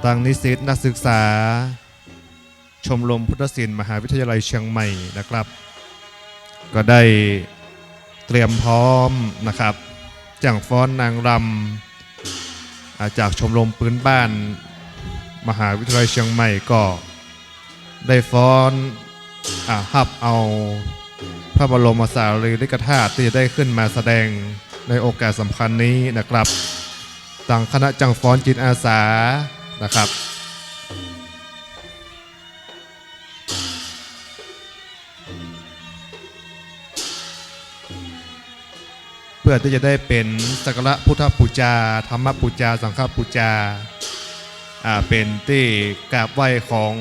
ทางนิสิตนักศึกษาชมรมพุทธศิลป์มหาวิทยาลัยเชียงใหม่นะครับก็ได้เตรียมพร้อมนะครับจ้างฟ้อนนางรำจากชมรมพื้นบ้านมหาวิทยาลัยเชียงใหม่ก็ได้ฟ้อนฮับเอาพระบรมสารีริกธาตุที่จะได้ขึ้นมาแสดงในโอกาสสำคัญนี้นะครับต่างคณะจังฟ้อนจิตอาสานะครับเพื่อที่จะได้เป็นสักการะพุทธบูชาธรรมบูชาสังฆบูชาเป็นที่กราบไหว้ของ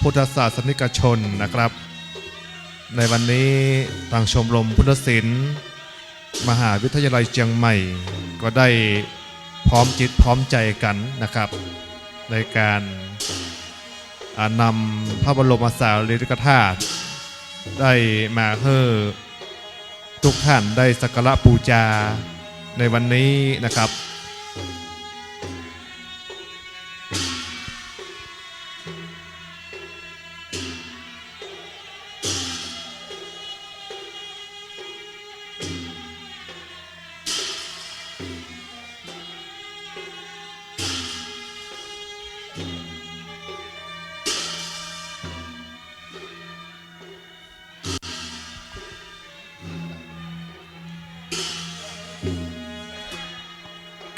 พุทธศาสนิกชนนะครับในวันนี้ทางชมรมพุทธศิลป์มหาวิทยาลัยเชียงใหม่ก็ได้พร้อมจิตพร้อมใจกันนะครับในการนำพระบรมสารีริกธาตุได้มาให้ทุกท่านได้สักการะบูชาในวันนี้นะครับ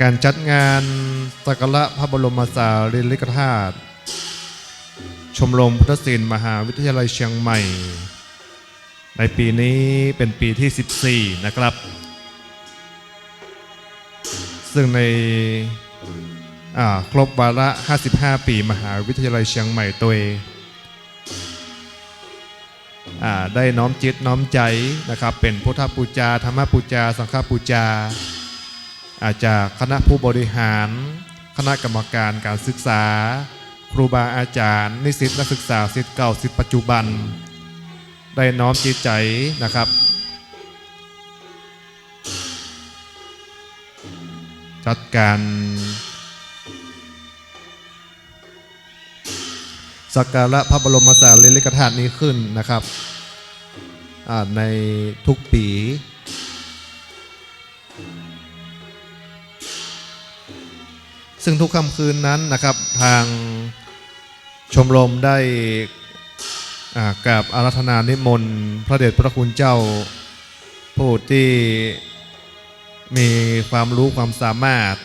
การจัดงานสักการะพระบรมสารีริกธาตุชมรมพุทธศิลป์มหาวิทยาลัยเชียงใหม่ในปีนี้เป็นปีที่14นะครับซึ่งในครบวาระ55ปีมหาวิทยาลัยเชียงใหม่ตัวได้น้อมจิตน้อมใจนะครับเป็นพุทธบูชาธรรมบูชาสังฆบูชาจากคณะผู้บริหารคณะกรรมการการศึกษาครูบาอาจารย์นิสิตนักศึกษาศิษย์เก่าศิษย์ปัจจุบันได้น้อมจิตใจนะครับจัดการสักการะพระบรมสารีริกธาตุนี้ขึ้นนะครับในทุกปีซึ่งทุกค่ำคืนนั้นนะครับทางชมรมได้กราบอาราธนานิมนต์พระเดชพระคุณเจ้าผู้ที่มีความรู้ความสามารถ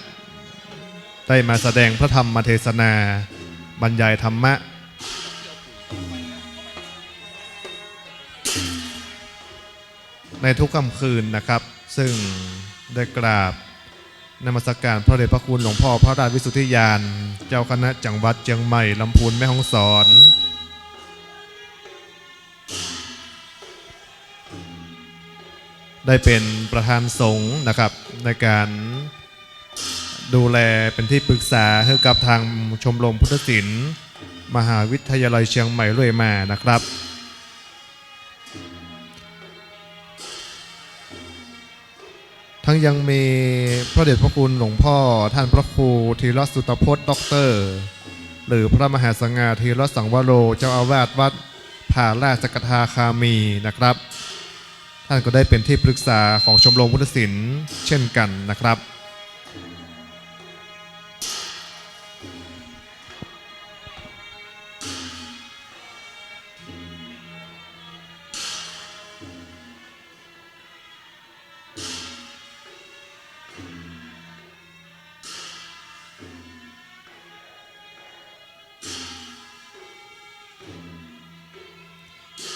ได้มาแสดงพระธรรมเทศนาบรรยายธรรมะในทุกค่ำคืนนะครับซึ่งได้กราบนมัสการพระเดชพระคุณหลวงพ่อพระราชวิสุทธิยานเจ้าคณะจังหวัดเชียงใหม่ลำพูนแม่ฮ่องสอนได้เป็นประธานสงฆ์นะครับในการดูแลเป็นที่ปรึกษาให้กับทางชมรมพุทธศิลป์มหาวิทยาลัยเชียงใหม่เรื่อยมานะครับทั้งยังมีพระเดชพระคุณหลวงพ่อท่านพระครูธีรสุตพจน์ด็อกเตอร์หรือพระมหาสังฆาธีรสังวโรเจ้าอาวาสวัดผาราชกทาคามีนะครับท่านก็ได้เป็นที่ปรึกษาของชมรมพุทธศิลป์เช่นกันนะครับ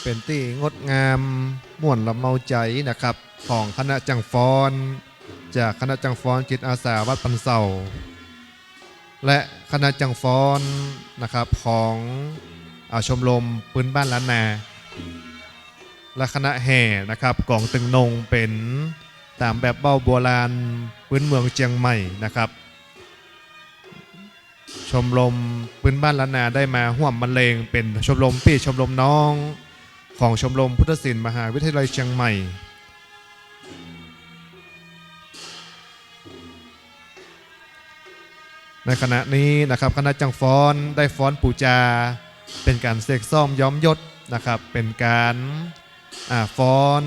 เป็นที่งดงามม่วนละเมาใจนะครับของคณะจังฟ้อนจากคณะจังฟ้อนจิตอาสาวัดปันเสาและคณะจังฟ้อนนะครับของชมรมปืนบ้านล้านนาและคณะแห่นะครับกองตึงนงเป็นตามแบบเบ้าโบราณพื้นเมืองเชียงใหม่นะครับชมรมปืนบ้านล้านนาได้มาร่วมบรรเลงเป็นชมรมพี่ชมรมน้องของชมรมพุทธศิลป์มหาวิทยาลัยเชียงใหม่ ใน ในขณะนี้นะครับคณะจังฟ้อนได้ฟ้อนปูจาเป็นการเสกซ่อมย้อมยศนะครับเป็นการฟ้อน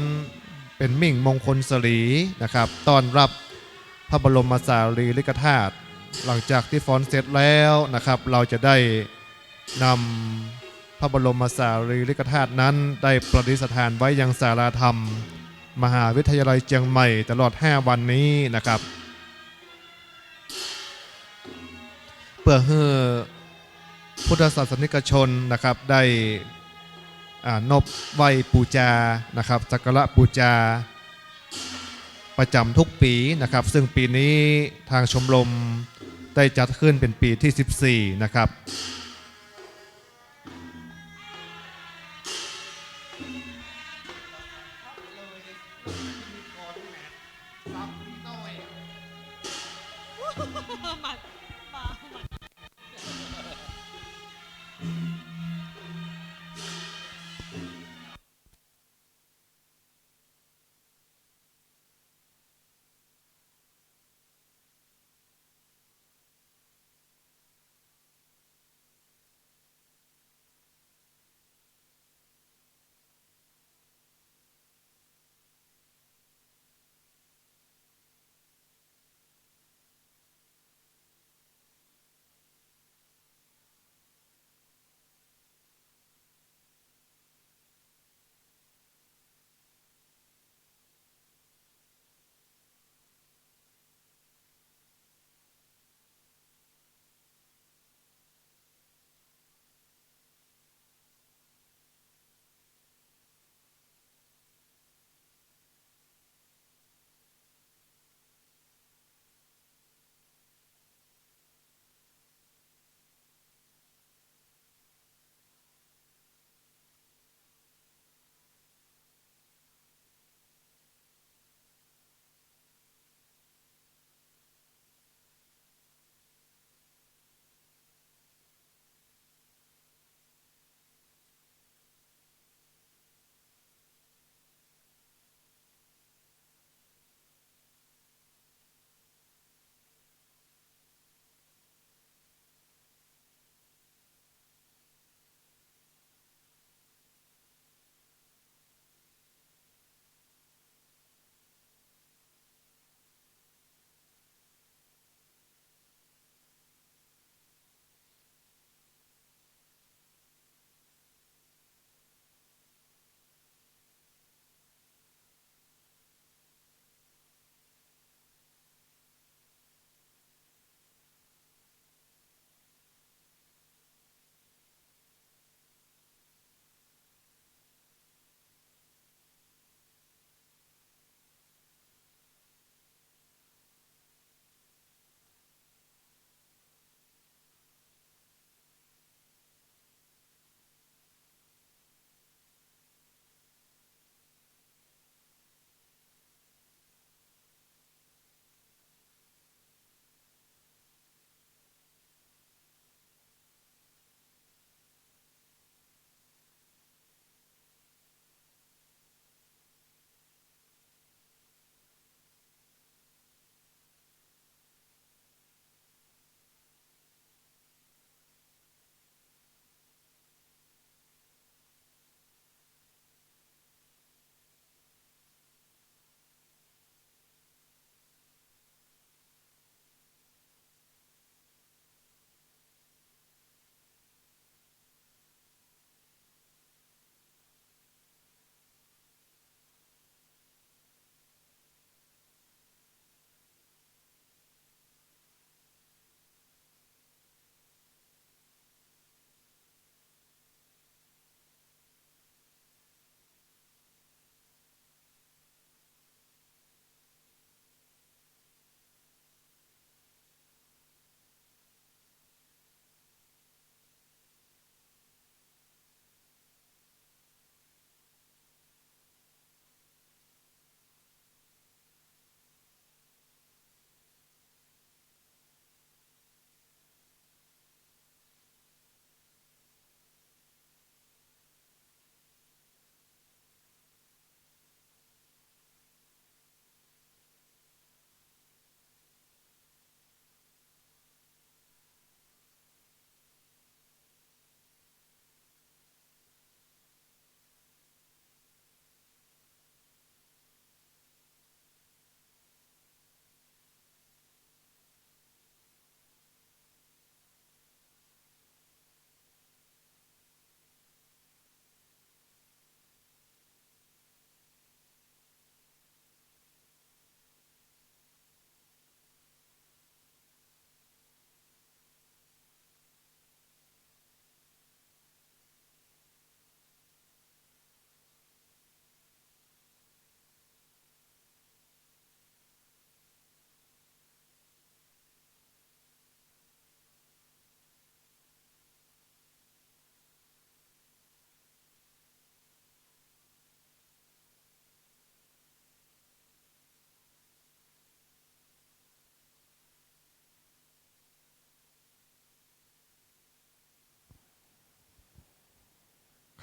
เป็นมิ่งมงคลสลีนะครับต้อนรับพระบรมสารีริกธาตุหลังจากที่ฟ้อนเสร็จแล้วนะครับเราจะได้นำพระบรมสารีริกธาตุนั้นได้ประดิษฐานไว้ยังศาลาธรรมมหาวิทยาลัยเชียงใหม่ตลอด5วันนี้นะครับเพื่อให้พุทธศาสนิกชนนะครับได้นบไหว้ปูจานะครับสักการะปูจาประจำทุกปีนะครับซึ่งปีนี้ทางชมรมได้จัดขึ้นเป็นปีที่ 14นะครับ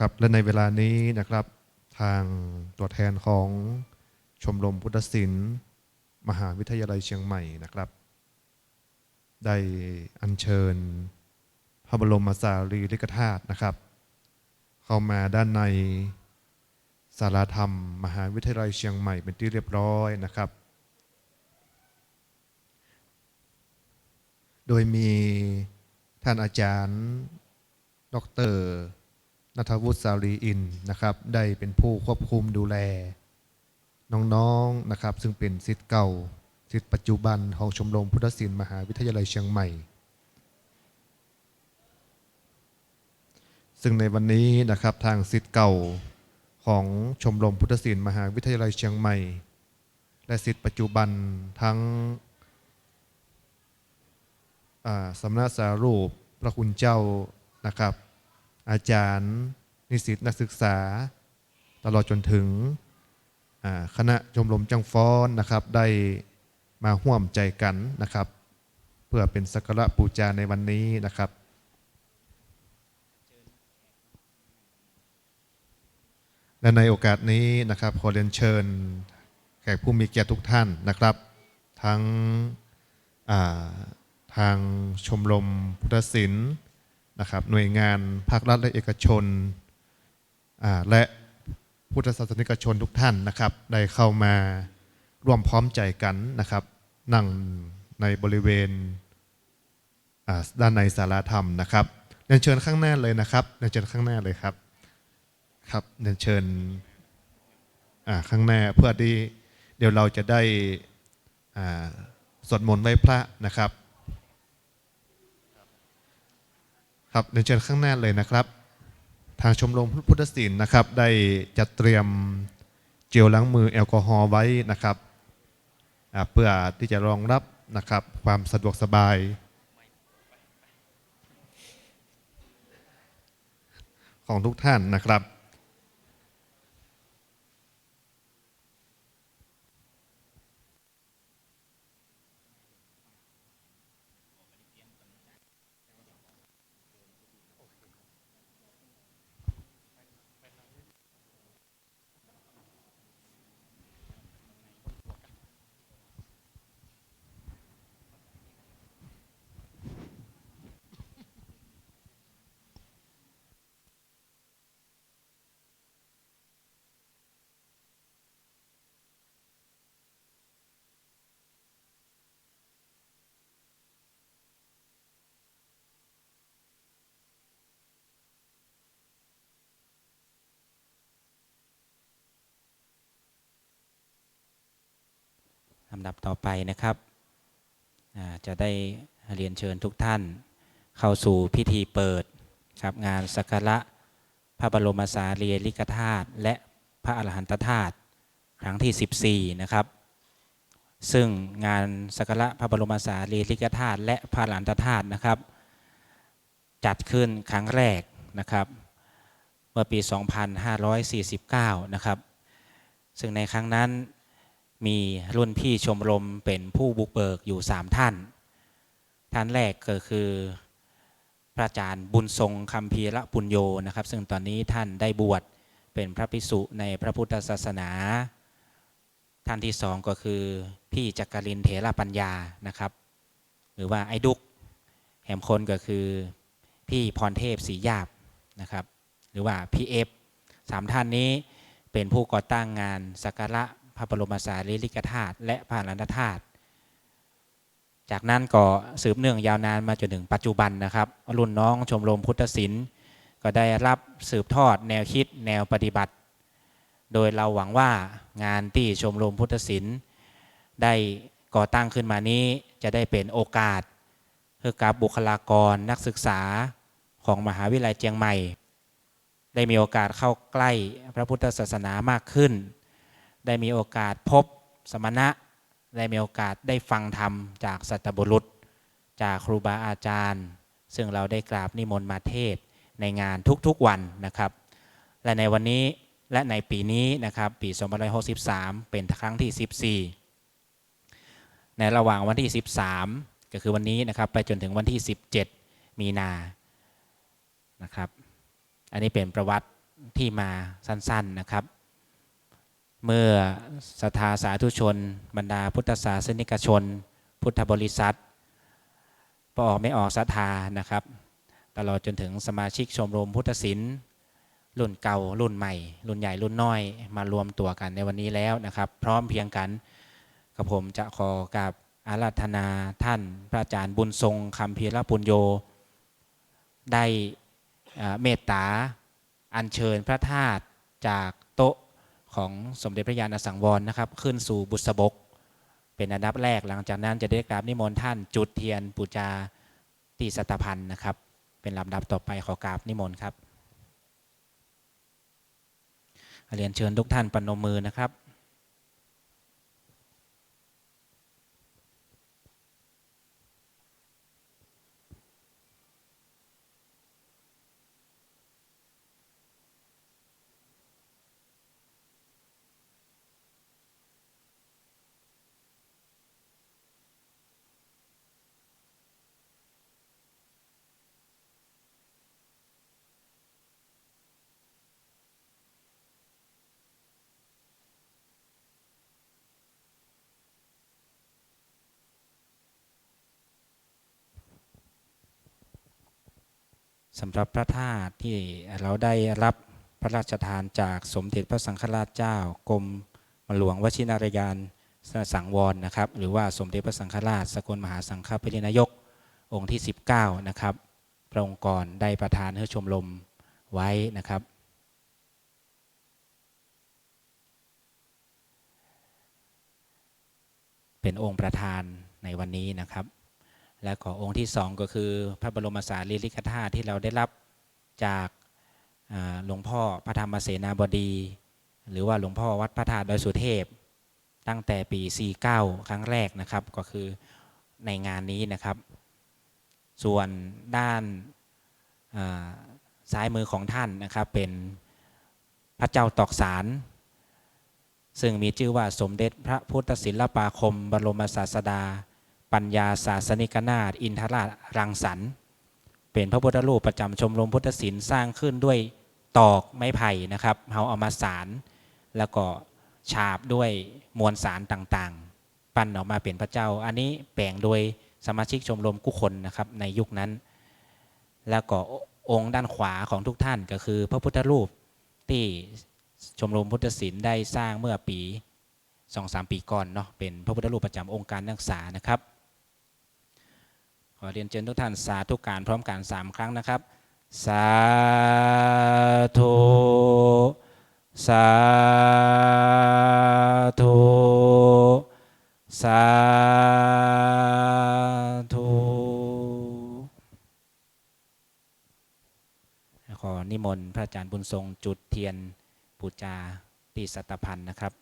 ครับและในเวลานี้นะครับทางตัวแทนของชมรมพุทธศิลป์มหาวิทยาลัยเชียงใหม่นะครับได้อัญเชิญพระบรมสารีริกธาตุนะครับเข้ามาด้านในศาลาธรรมมหาวิทยาลัยเชียงใหม่เป็นที่เรียบร้อยนะครับโดยมีท่านอาจารย์ดร.ณัฐวุฒิสาลีอินนะครับได้เป็นผู้ควบคุมดูแลน้องๆนะครับซึ่งเป็นศิษย์เก่าศิษย์ปัจจุบันของชมรมพุทธศิลป์มหาวิทยาลัยเชียงใหม่ซึ่งในวันนี้นะครับทางศิษย์เก่าของชมรมพุทธศิลป์มหาวิทยาลัยเชียงใหม่และศิษย์ปัจจุบันทั้งสำนักสารูปพระคุณเจ้านะครับอาจารย์นิสิตนักศึกษาตลอดจนถึงคณะชมรมจังฟ้อนนะครับได้มาร่วมใจกันนะครับเพื่อเป็นสักการะบูชาในวันนี้นะครับและในโอกาสนี้นะครับขอเรียนเชิญแขกผู้มีเกียรติทุกท่านนะครับทั้งทางชมรมพุทธศิลป์นะครับหน่วยงานภาครัฐและเอกชนและพุทธศาสนิกชนทุกท่านนะครับได้เข้ามาร่วมพร้อมใจกันนะครับนั่งในบริเวณด้านในศาลาธรรมนะครับเรียนเชิญข้างหน้าเลยนะครับเรียนเชิญข้างหน้าเลยครับครับเรียนเชิญข้างหน้าเพื่อที่เดี๋ยวเราจะได้สวดมนต์ไหว้พระนะครับครับเรียนเชิญข้างหน้าเลยนะครับทางชมรมพุทธศิลป์นะครับได้จัดเตรียมเจลล้างมือแอลกอฮอล์ไว้นะครับเพื่อที่จะรองรับนะครับความสะดวกสบายของทุกท่านนะครับลำดับต่อไปนะครับจะได้เรียนเชิญทุกท่านเข้าสู่พิธีเปิดครับงานสักการะพระบรมสารีริกธาตุและพระอรหันตธาตุครั้งที่14นะครับซึ่งงานสักการะพระบรมสารีริกธาตุและพระอรหันตธาตุนะครับจัดขึ้นครั้งแรกนะครับเมื่อปี 2549 นะครับซึ่งในครั้งนั้นมีรุ่นพี่ชมรมเป็นผู้บุกเบิกอยู่3ท่านท่านแรกก็คือพระอาจารย์บุญทรงคัมภีรปุญโญนะครับซึ่งตอนนี้ท่านได้บวชเป็นพระภิกษุในพระพุทธศาสนาท่านที่สองก็คือพี่จักรินทร์เถรปัญญานะครับหรือว่าไอ้ดุกแหมคนก็คือพี่พรเทพศรียาบนะครับหรือว่าพี่เอฟ3ท่านนี้เป็นผู้ก่อตั้งงานสักการะพระบรมสารีริกธาตุและพระอรหันตธาตุจากนั้นก็สืบเนื่องยาวนานมาจนถึงปัจจุบันนะครับรุ่นน้องชมรมพุทธศิลป์ก็ได้รับสืบทอดแนวคิดแนวปฏิบัติโดยเราหวังว่างานที่ชมรมพุทธศิลป์ได้ก่อตั้งขึ้นมานี้จะได้เป็นโอกาสเพื่อกับบุคลากรนักศึกษาของมหาวิทยาลัยเชียงใหม่ได้มีโอกาสเข้าใกล้พระพุทธศาสนามากขึ้นได้มีโอกาสพบสมณะได้มีโอกาสได้ฟังธรรมจากสัตบุรุษจากครูบาอาจารย์ซึ่งเราได้กราบนิมนต์มาเทศในงานทุกๆวันนะครับและในวันนี้และในปีนี้นะครับปี2563เป็นครั้งที่14ในระหว่างวันที่13ก็คือวันนี้นะครับไปจนถึงวันที่17มีนานะครับอันนี้เป็นประวัติ ที่มาสั้นๆนะครับ เมื่อศรัทธาสาธุชนบรรดาพุทธศาสนิกชน พุทธบริษัทออกไม่ออกศรัทธานะครับตลอดจนถึงสมาชิกชมรมพุทธศิลป์รุ่นเก่ารุ่นใหม่รุ่นใหญ่รุ่นน้อยมารวมตัวกันในวันนี้แล้วนะครับพร้อมเพียงกันกับผมจะขอกับอาราธนาท่านพระอาจารย์บุญทรงคำพีรปุญโญได้เมตตาอัญเชิญพระธาตุจากโต๊ะของสมเด็จพระญาณสังวรนะครับขึ้นสู่บุษบกเป็นอันดับแรกหลังจากนั้นจะได้กราบนิมนต์ท่านจุดเทียนปูจาตีสัตพันธ์นะครับเป็นลำดับต่อไปขอกราบนิมนต์ครับเรียนเชิญทุกท่านปนมมือนะครับสำหรับพระธาตุที่เราได้รับพระราชทานจากสมเด็จพระสังฆราชเจ้ากรมหลวงวชิรยานสังวรนะครับหรือว่าสมเด็จพระสังฆราชสกลมหาสังฆปรินายกองค์ที่19นะครับพระองค์ก่อนได้ประทานให้ชมรมไว้นะครับเป็นองค์ประธานในวันนี้นะครับและขอองค์ที่2ก็คือพระบรมสารีริกธาตุที่เราได้รับจากหลวงพ่อพระธรรมเสนาบดีหรือว่าหลวงพ่อวัดพระธาตุดอยสุเทพตั้งแต่ปี49ครั้งแรกนะครับก็คือในงานนี้นะครับส่วนด้านซ้ายมือของท่านนะครับเป็นพระเจ้าตอกสารซึ่งมีชื่อว่าสมเด็จพระพุทธศิลปาคมบรมศาสดาปัญญาศาสนิกนาถอินทราชรังสรรค์เป็นพระพุทธรูปประจำชมรมพุทธศิลป์สร้างขึ้นด้วยตอกไม้ไผ่นะครับเอามาสารแล้วก็ฉาบด้วยมวลสารต่างๆปั้นออกมาเป็นพระเจ้าอันนี้แปลงโดยสมาชิกชมรมกุคนนะครับในยุคนั้นแล้วก็องค์ด้านขวาของทุกท่านก็คือพระพุทธรูปที่ชมรมพุทธศิลป์ได้สร้างเมื่อปี 2-3 ปีก่อนเนาะเป็นพระพุทธรูปประจำองค์การนักศึกษานะครับขอเรียนเชิญทุกท่านสาธุการพร้อมกัน3ครั้งนะครับสาธุสาธุสาธุขอนิมนต์พระอาจารย์บุญทรงจุดเทียนปูจาตีสัตพันธ์นะครับ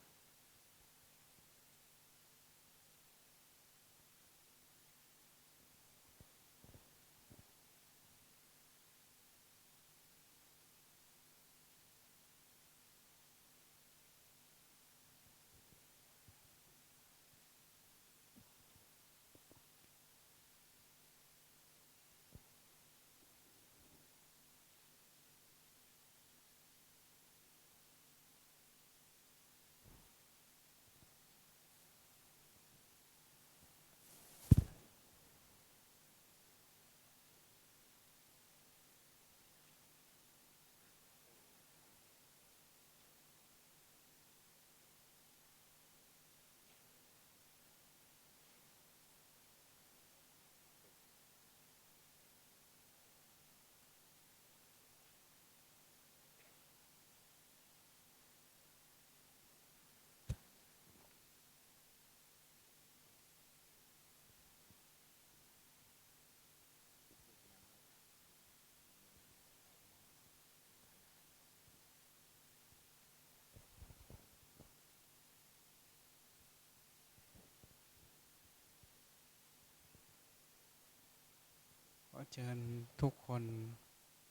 ขอเชิญทุกคน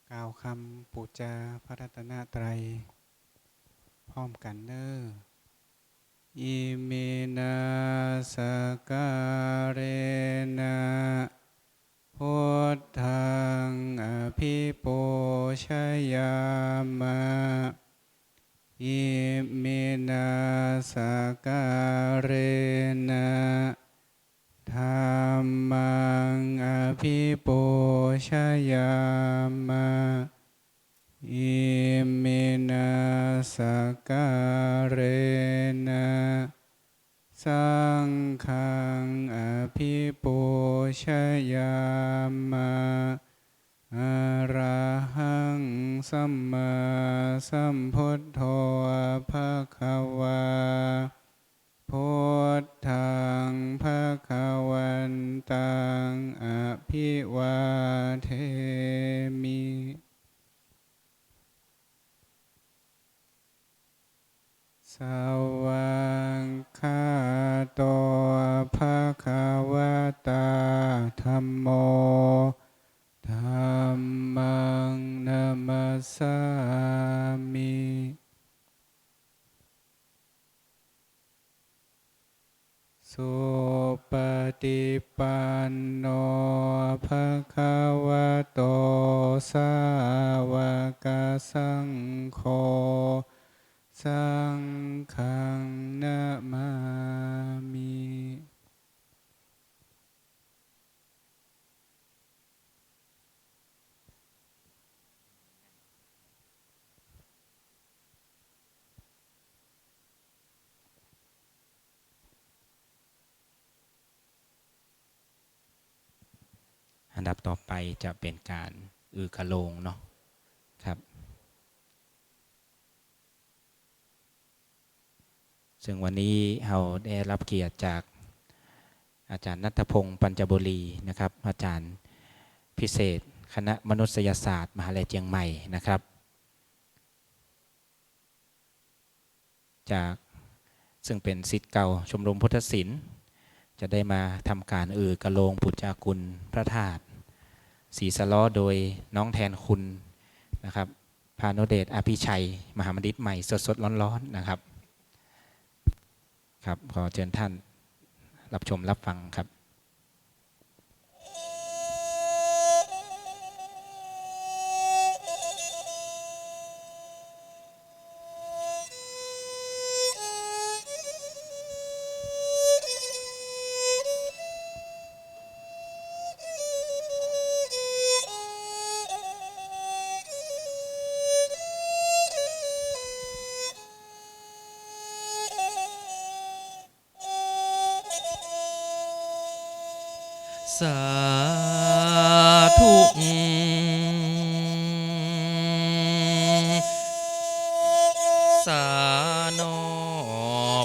กล่าวคำปูจาพระรัตนตรัยพร้อมกันเด้ออิมินาสการเรนะพุทธังอภิปูชยามะ ชยามะอิมินาสการเรนะสังฆังอภิปูชยามะอะระหังสัมมาสัมพุทโธภะคะวาพุทธังภะคะวันตังอภิวาเทมิสวากขาโตภะคะวะตาธัมโมธัมมังนัมมัสสามิสุปฏิปันโนภะคะวะโตสาวกสังโฆสังฆังนะมามิอันดับต่อไปจะเป็นการอือกะโลงเนาะครับซึ่งวันนี้เราได้รับเกียรติจากอาจารย์ณัฐพงศ์ปัญจบุรีนะครับอาจารย์พิเศษคณะมนุษยศาสตร์มหาวิทยาลัยเชียงใหม่นะครับจากซึ่งเป็นศิษย์เก่าชมรมพุทธศิลป์จะได้มาทำการอือกะโลงปุจจากุลพระธาตุศรีสะล้อโดยน้องแทนคุณนะครับพานุเดชอภิชัยมหาบัณฑิตใหม่สดๆร้อนๆนะครับครับขอเชิญท่านรับชมรับฟังครับ สาธุสานอ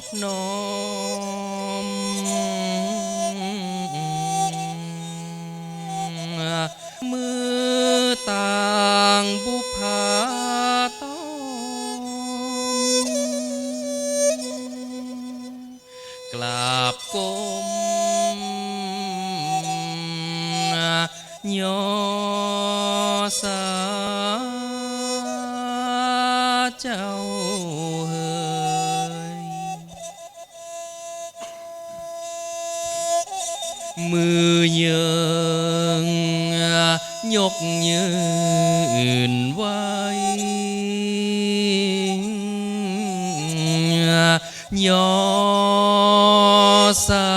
บน้อมมือต่างบุพาต้อมกราบก้มย่อสาเจ้าเอ๋ยมือเยิงยกยืนไว้ย่อสา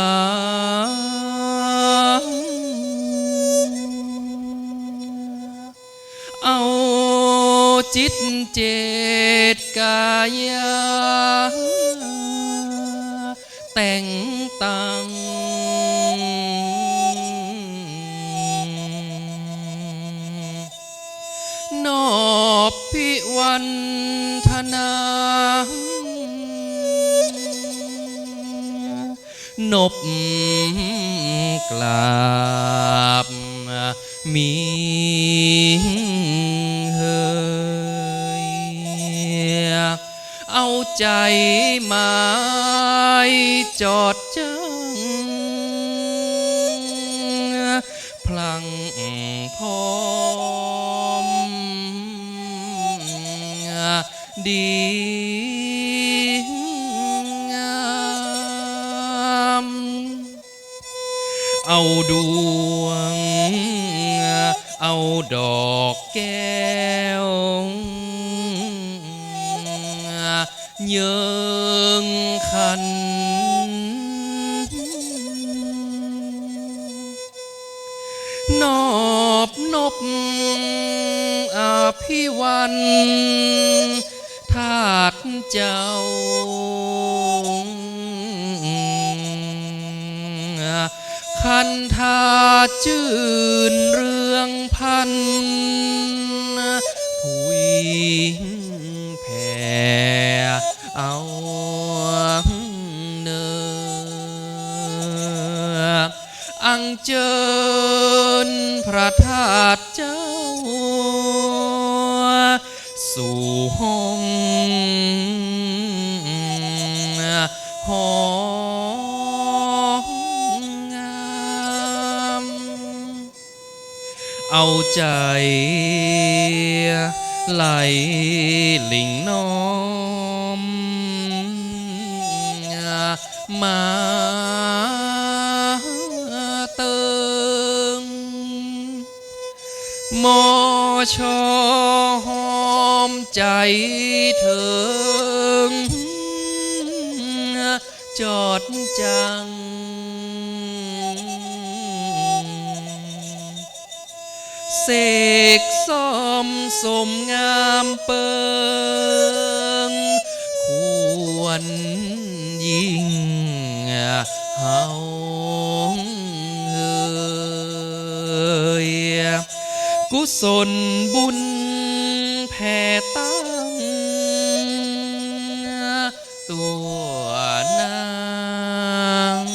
เอาจิตเจตกายาแต่งตั้งนอบพิวันธนานบกราบมีเฮยเอาใจหมายจดจังพลังพร้อมดีงามเอาดวงเอาดอกแก้วเยิงขันนอบ บอภิวันทาสเจ้าคันธาจื่นเรื่องพันถุยแผ่เอาเนออังเจิญพระธาตุเจ้าสู่ห้องหองามเอาใจไหลหลิงน้อมมาเติงมอชอหอมใจเถิงจอดจังเสกซ้อมสมงามเปิงควรยิ่งเฮาเฮยกุศลบุญแผ่ตั้งตัวนาง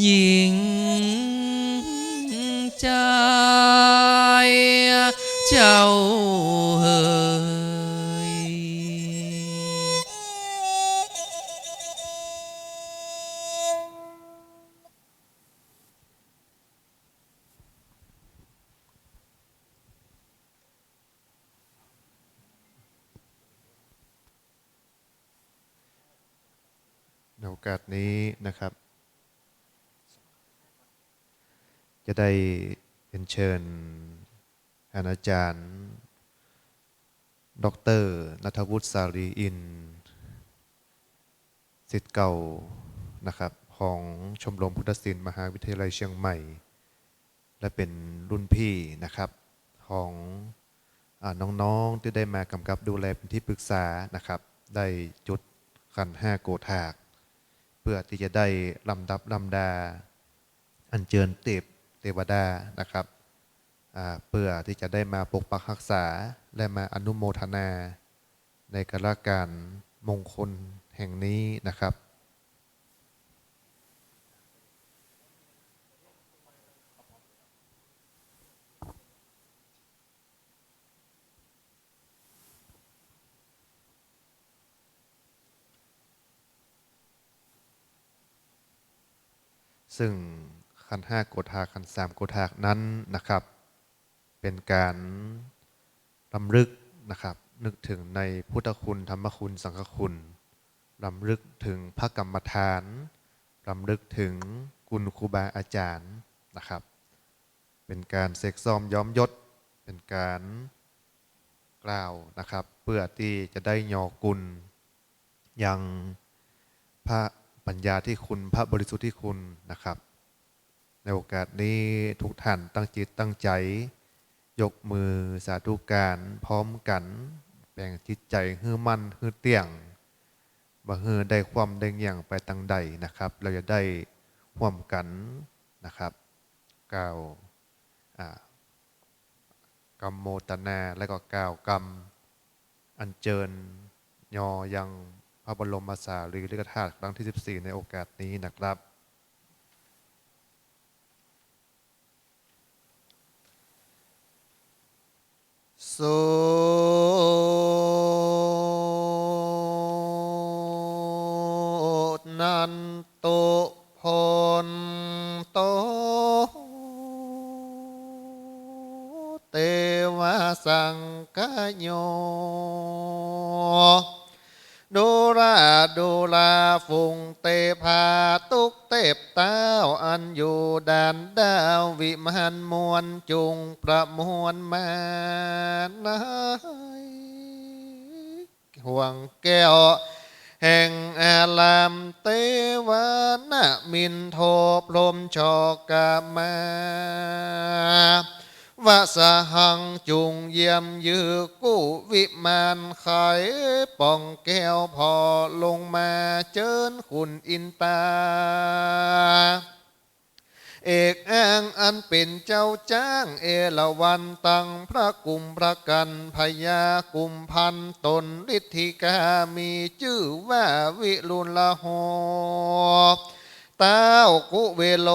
ยิ่งใจเจ้าเฮยในโอกาสนี้นะครับ จะได้เรียนเชิญอาจารย์ ดร.ณัฐวุฒิสารีอินทร์ศิษย์เก่านะครับของชมรมพุทธศิลป์มหาวิทยาลัยเชียงใหม่ และเป็นรุ่นพี่นะครับของน้องๆที่ได้มากำกับดูแลเป็นที่ปรึกษานะครับได้จุดขันห้าโกธากเพื่อที่จะได้ลำดับลำดาอัญเชิญเทวดานะครับเพื่อที่จะได้มาปกปักรักษาและมาอนุโมทนาในการมงคลแห่งนี้นะครับซึ่งขันห้าโกธาขันสามโกธานั้นนะครับเป็นการรำลึกนะครับนึกถึงในพุทธคุณธรรมคุณสังฆคุณรำลึกถึงพระกรรมฐานรำลึกถึงคุณครูบาอาจารย์นะครับเป็นการเสกซ้อมย้อมยศเป็นการกล่าวนะครับเพื่อที่จะได้ยอกุลยังพระปัญญาที่คุณพระบริสุทธิ์ที่คุณนะครับในโอกาสนี้ทุกท่านตั้งจิตตั้งใจยกมือสาธุการพร้อมกันแปลงจิตใจฮื้อมั่นฮื้อเตี่ยงบ่ฮื้อได้ความได้เงี่ยงไปตั้งใดนะครับเราจะได้ร่วมกันนะครับกล่าวกรรมโมตนาและก็กล่าวกรรมอัญเชิญยอยังพระบรมสารีริกธาตุครั้งที่14ในโอกาสนี้นะครับโสนันโตพลโตเตวะสังกโยดูลาฟุงเตพาตุกเตบเต้าอันอยู่ด่านดาววิมานมวลจุงประมวลมานายห่วงแก้วแห่งอาลามเตวานะมินโทพรมชอกามา วะสหังจุงเยี่ยมยือกู้วิมานไขป่องแก้วพอลงมาเจิญคุณอินตาเอกอ้างอันเป็นเจ้าจ้างเอราวันตังพระกุมพระกันพญากุมพันตนฤทธิกามีชื่อว่าวิรุณละหอกต้าวกุเวโล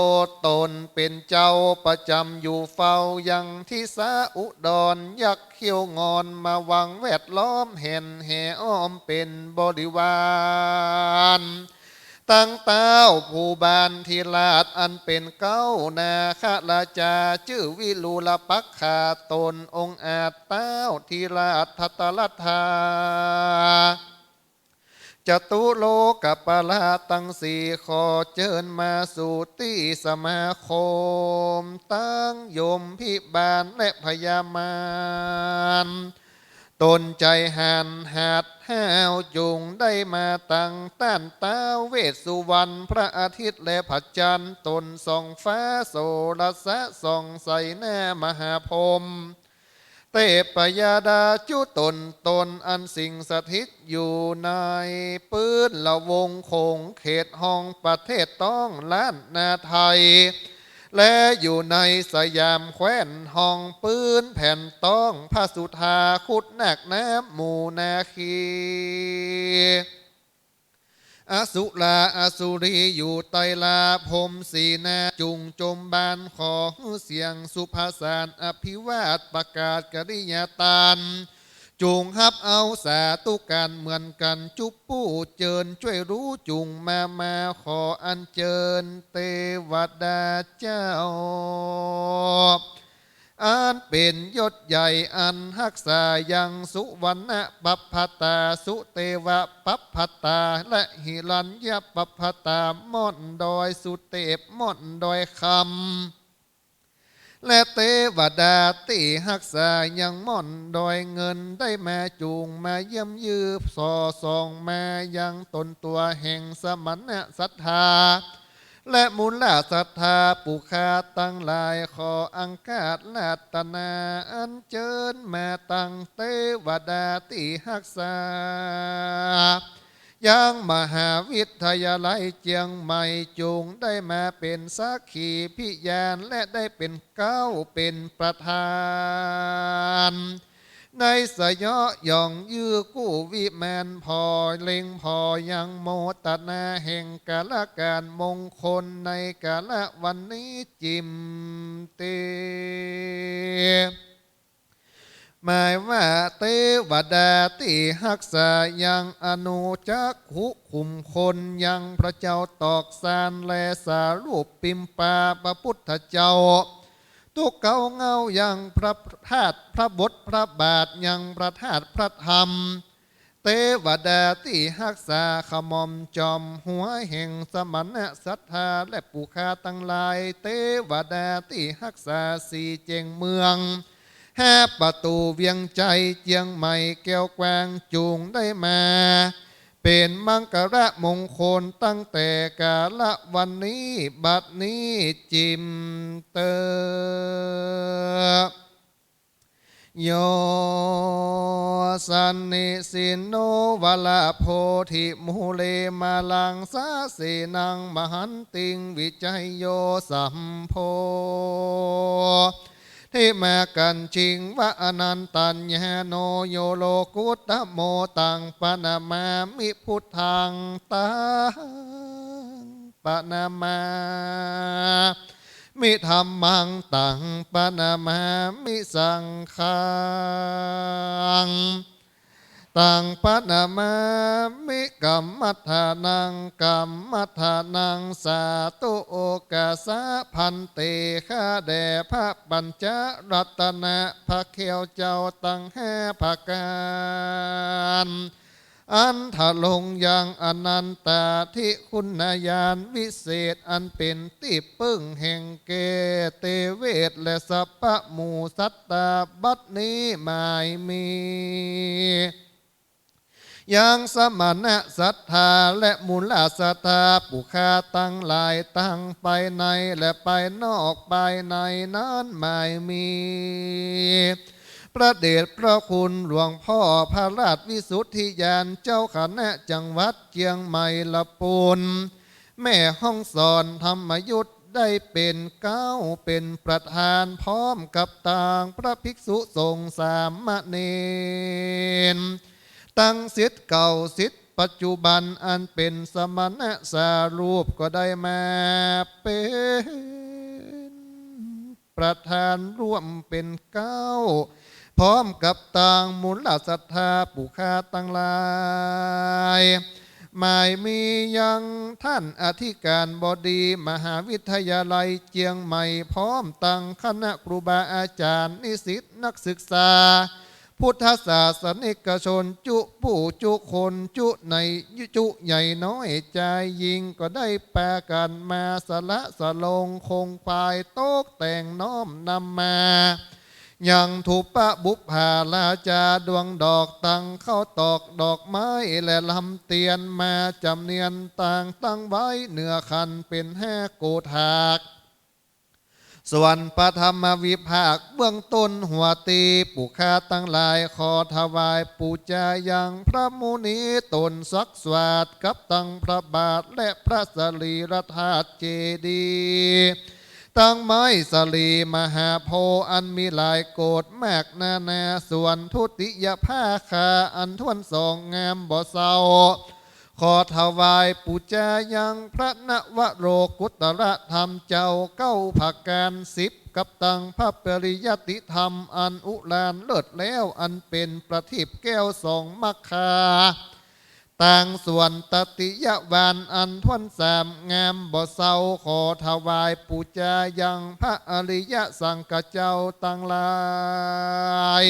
ตนเป็นเจ้าประจำอยู่เฝ้ายังที่สาอุดรยักษ์เขี้ยวงอนมาวังแวดล้อมแห่นแห่อ้อมเป็นบริวารตั้งเต้าผู้บานทีลาดอันเป็นเก้านาคราชาชื่อวิรุลปักขาตนองค์อาจเต้าทีลาดทัตลัทธาจตุโลกปาลาตังสีขอเจิญมาสู่ที่สมาคมตั้งโยมพิบาลและพยามารตนใจหันหาดห้าวจุงได้มาตั้งต้านต้าเวสสุวรรณพระอาทิตย์และพระจันทร์ตนส่องฟ้าโสรสะส่องใสหน้ามหาพรหมเตปยาดาจุตนอันสิ่งสถิตอยู่ในปื้นละวงคงเขตห้องประเทศต้องล้านนาไทยและอยู่ในสยามแคว้นห้องปืนแผ่นต้องพระสุธาคุดนักน้ำหมู่นาคีอสุลาอสุรีอยู่ไตลาพรมสีนาจุงจมบานขอเสียงสุภาษานอภิวาทประกาศกริยาตานจุงฮับเอาสาตุการเหมือนกันจุบปู้เจิญช่วยรู้จุงมาขออันเจิญเทวดาเจ้าอันเป็นยศใหญ่อันหักษายังสุวรรณปัปพตาสุเทวะปัปพตาและหิรัญญปัปพตาม่อนดอยสุเทพม่อนดอยคำและเทวดาตีหักษายังม่อนดอยเงินได้มาจูงมาเยี่ยมยืบสอส่องมายังตนตัวแห่งสมณะศรัทธาและมูลศรัทธาปุคาตั้งหลายขออังคาดลาตนาอันเจิญมาตั้งเทวดาตีหักษายังมหาวิทยาลัยเจียงใหม่จุงได้มาเป็นสักขีพิยานและได้เป็นเก้าเป็นประธานในสยอยองยื้อกู้วิแมนพอเล็งพอยังโมตนาแห่งกาลการมงคลในกาลวันนี้จิมเตหมายว่าเทวดาที่หักษายังอนุจักขุขุมคนยังพระเจ้าตอกสารและสารูปปิมปาพระพุทธเจ้าทุกเก่าเงายังพระธาตุพระบทพระบาทยังพระธาตุพระธรรมเทวดาที่หักษาขมอมจอมหัวแห่งสมณะศรัทธาและปุคาตั้งหลายเทวดาที่หักษาสีเจงเมืองห้าประตูเวียงใจเจียงใหม่แก้วแกวงจูงได้มาเป็นมังกระมงคลตั้งแต่กาละวันนี้บัดนี้จิมเตอโยสันนิสินโนวะละโพธิมูเลมาลังสาเสนังมหันติงวิจัยโยสัมโพที่มากันจริงว่าอนันตัญญาโนโยโลกุตตโมตังปนามามิพุทธังตังปนามามิธรรมังตังปนามามิสังฆังตังปนามามิกัมมัฏฐานังกัมมัฏฐานังสาตุโอกาสะพันเตข้าแด่พระปัญจรัตนะพระเขียวเจ้าตั้งห้าภาการอันถลงยังอนันตาทิคุณญาณวิเศษอันเป็นที่ปึ้งแห่งเกเตเวทและสัพพะหมู่สัตตาบัดนี้หมายมี ยังสมณะศรัทธาและมูลศรัทธาผู้ค้าตั้งหลายตั้งไปในและไปนอกไปในนั้นไม่มีพระเดชพระคุณหลวงพ่อพระราชวิสุทธิยานเจ้าคณะจังหวัดเชียงใหม่ละปูนแม่ห้องสอนธรรมยุทธได้เป็นเก้าเป็นประธานพร้อมกับต่างพระภิกษุสงฆ์สามเณรตั้งศิษย์เก่าศิษย์ปัจจุบันอันเป็นสมณะสารูปก็ได้มาเป็นประธานร่วมเป็นเก้าพร้อมกับต่างมูลศรัทธาผู้ค้าตั้งหลายหมายมียังท่านอธิการบดีมหาวิทยาลัยเจียงใหม่พร้อมตั้งคณะครูบาอาจารย์นิสิตนักศึกษาพุทธศาสนิกชนจุผู้จุคนจุในจุใหญ่น้อยใจยิงก็ได้แปลกันมาสละสลงคงปลายโต๊กแต่งน้อมนำมายังถูปะบุพาลาจาดวงดอกตังเข้าตอกดอกไม้และลำเตียนมาจำเนียนต่างตั้งไว้เหนือคันเป็น5 โกฏาก ส่วนปฐมวิภาคเบื้องต้นหัวตีปุคาตั้งหลายขอถวายปูจายังพระมุนีตนศักดิ์สวัสดิ์กับตั้งพระบาทและพระสรีระธาตุเจดีย์ตั้งไม้สลีมหาโพธิ์อันมีหลายโกฏมากนาส่วนทุติยภาคาอันทวนสองงามบ่เศร้าขอถวายปูจายังพระนวโรกุตระธรรมเจ้าเก้าภาการ10กับตังพระปริยติธรรมอันอุลานเลิศแล้วอันเป็นประทีปแก้ว2 มัคคาต่างส่วนตติยวานอันทวน3งามบ่เศร้าขอถวายปูจายังพระอริยสังฆเจ้าตั้งหลาย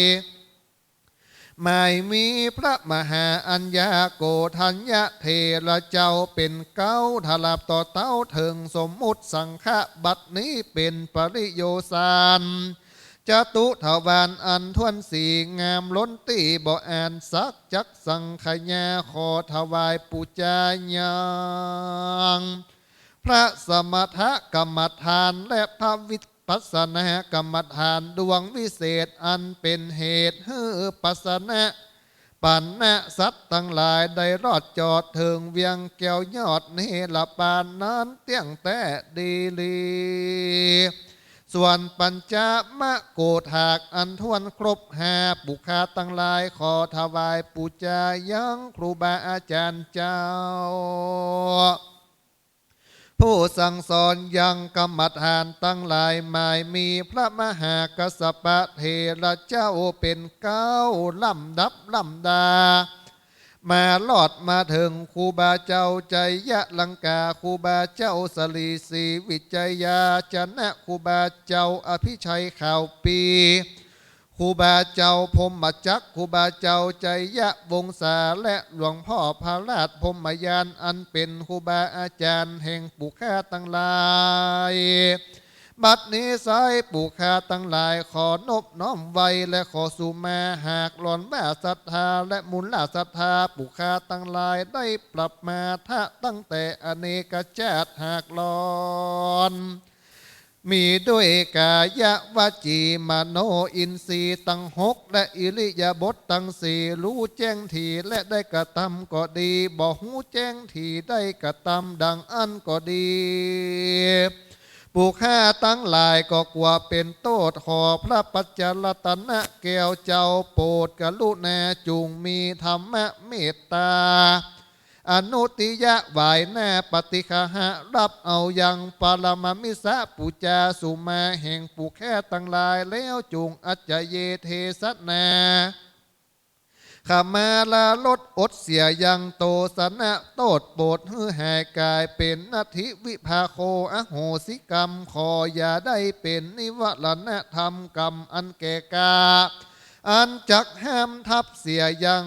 ไม่มีพระมหาอัญญาโกธัญญเทระเจ้าเป็นเก้าทลับต่อเต้าถึงสมมุติสังฆบัดนี้เป็นปริโยสานจตุทวารอันทวนสีงามล้นตีบ่อ่านสักจักสังขยาขอถวายปูจายังพระสมถกรรมฐานและพระวิปัสสนากรรมฐานดวงวิเศษอันเป็นเหตุให้ปัสสนะปันนะสัตว์ทั้งหลายได้รอดจอดถึงเวียงแก้วยอดเนลปานนั้นเตี้ยงแต่ดีลีส่วนปัญจมะโกฏากอันทวนครบ5บุคคาตั้งหลายขอถวายปูจายังครูบาอาจารย์เจ้าผู้สั่งสอนยังกรรมฐานตั้งหลายหมายมีพระมหากัสสปะเทระเจ้าเป็นเก้าลำดับลำดามาลอดมาถึงครูบาเจ้าใจยะลังกาครูบาเจ้าสลีสีวิจัยยาจนะครูบาเจ้าอภิชัยข่าวปีครูบาเจ้าพรหมจักรครูบาเจ้าใจยะวงศาและหลวงพ่อพระราชพรหมยานอันเป็นครูบาอาจารย์แห่งปุคาตั้งหลายบัดนี้สายปุคาตั้งหลายขอนบน้อมไว้และขอสุมาหากหลอนบ้าศรัทธาและมุลศรัทธาปุคาตั้งหลายได้ปรับมาทะตั้งแต่อเนกชาติหากหลอนมีด้วยกายะวจีมโนอินทรีย์ตั้ง6และอิริยาบถตั้ง4รู้แจ้งทีและได้กระทำก็ดีบ่หูแจ้งทีได้กระทำดังอันก็ดีปุคาตั้งหลายก็กว่าเป็นโตดขอพระปัจจลตนะแก้วเจ้าโปรดกรุณาจุงมีธรรมเมตตาอนุติยะไหวแน่ปฏิคหะรับเอายังปรมมิสะปุจาสุมาแห่งปุแค่ตั้งหลายแล้วจุงอัจเจเยเทสนาขามาลาลดอดเสียยังโตสนะโตดโปรดฮือแห่กายเป็นนาทิวิภาโคอโหสิกรรมขออย่าได้เป็นนิวรณธรรมกรรมอันแก่กาอันจักห้ามทับเสียยัง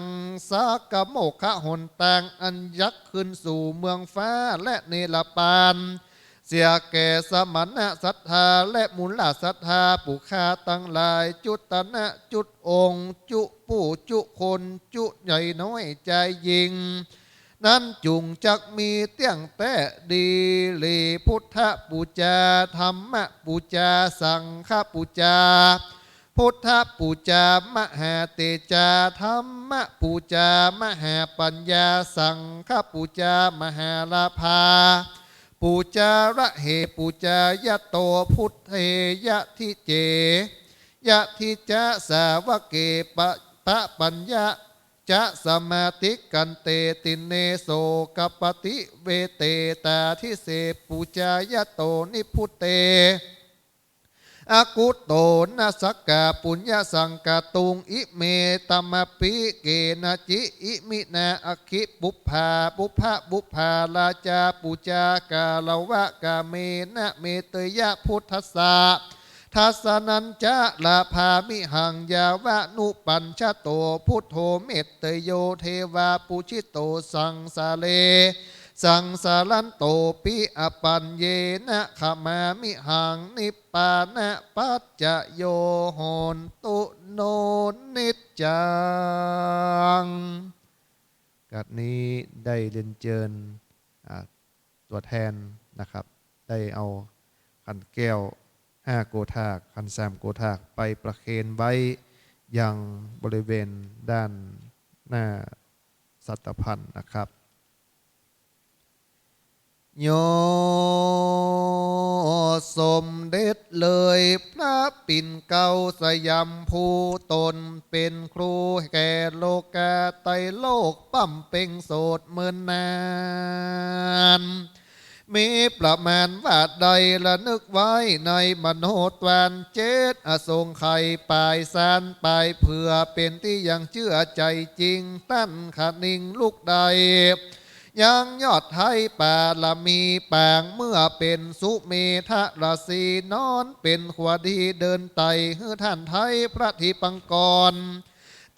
สากโมคะหนต่างอันยักขึ้นสู่เมืองฟ้าและเนรปาน เสียแก่สมณะศรัทธาและมูลศรัทธาปุคาตั้งหลายจุตนะจุดองค์จุผู้จุคนจุใหญ่น้อยใจยิงนั้นจุงจักมีเตี้ยงแต่ดีลีพุทธปูจาธรรมปูจาสังฆปูจาพุทธปูจามหาเตจาธรรมปูจามหาปัญญาสังฆปูจามหาลาภาปูจาระเหปูจายะโตพุทเทยะทิเจยะทิจาสาวเกปะปะปัญญาจะสมาติกันเตตินเนโสกปติเวเตตาทิเสปูจายะโตนิพุเตอากุโตนะสักกาปุญญาสังกาตุงอิเมตมปิเกนะจิอิมินาอคิปุพาปุพะบุพาลาจาปุจากาลวะกาเมนะเมเตยะพุทธัสสะทัสนัญจะลาภามิหังยาวะนุปัญชโตพุทโธเมตเตโยเทวาปุชิโตสังสาเลสังสารันโตปิอปัญเยนะขมามิหังนิปปานะปัจจโยโหนตุโนนิจจังกัดนี้ได้เรียนเชิญตัวแทนนะครับได้เอาขันแก้ว5 โกธากขัน3 โกธากไปประเคนไว้ยังบริเวณด้านหน้าสัตพันธ์นะครับโยสมเด็จเลยพระปิ่นเก่าสยามภูตนเป็นครูแก่โลกาไตโลกปั้มเป่งโสดเมินนานมีประมาณว่าใดละนึกไว้ในมโนตวันเจตอทรงไข่ปลายสารปลายเผื่อเป็นที่ยังเชื่อใจจริงตั้นขนิ่งลูกใดยังยอดไทยป่าละมีปางเมื่อเป็นสุเมธราศีนอนเป็นขวดีเดินไต่ฮือท่านไทยพระธิปังกร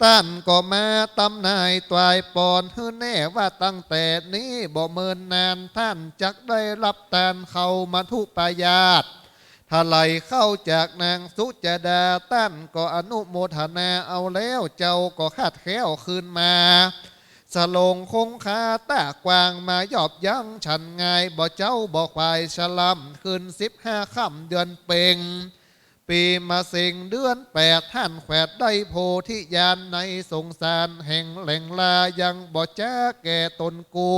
ท่านก็มาตำนายตวายปอนฮือแน่ว่าตั้งแต่นี้บ่เมินนานท่านจักได้รับตานเข้ามาทุปายาตถ้าไหลเข้าจากนางสุจดาท่านก็อนุโมทนาเอาแล้วเจ้าก็คาดแค้วคืนมาสลงคงคาตากวางมาหยอบยั้งฉันไงบ่เจ้าบ่ควายฉลำคืน15 ค่ำเดือนเป่งปีมาเสิงเดือน8ท่านแขวดได้โพธิญาณในสงสารแห่งแหล่งลายังบ่จ้าแก่ตนกู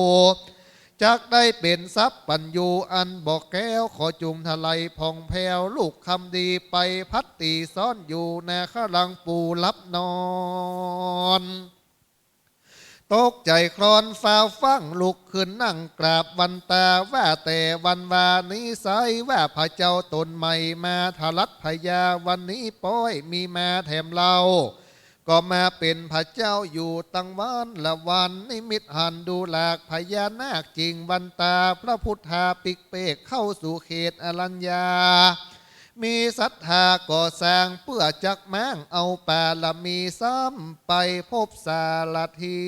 จักได้เป็นทรัพย์ปัญญูอันบอกแก้วขอจุมทลายพองแผ้วลูกคำดีไปพัดตีซ่อนอยู่ในข้าลังปูรับนอนตกใจครอนฟ้าฟังลุกขึ้นนั่งกราบวันตาว่าแต่วันวานี้ไซว่าพระเจ้าตนใหม่มาทลัดพญาวันนี้ป้อยมีมาแถมเราก็มาเป็นพระเจ้าอยู่ตั้งวันละวันนิมิตหันดูหลากพญานาคจริงวันตาพระพุทธาปิกเปกเข้าสู่เขตอรัญญามีศรัทธาก่อสร้างเพื่อจักม้างเอาป่าละมีซ้ำไปพบสารที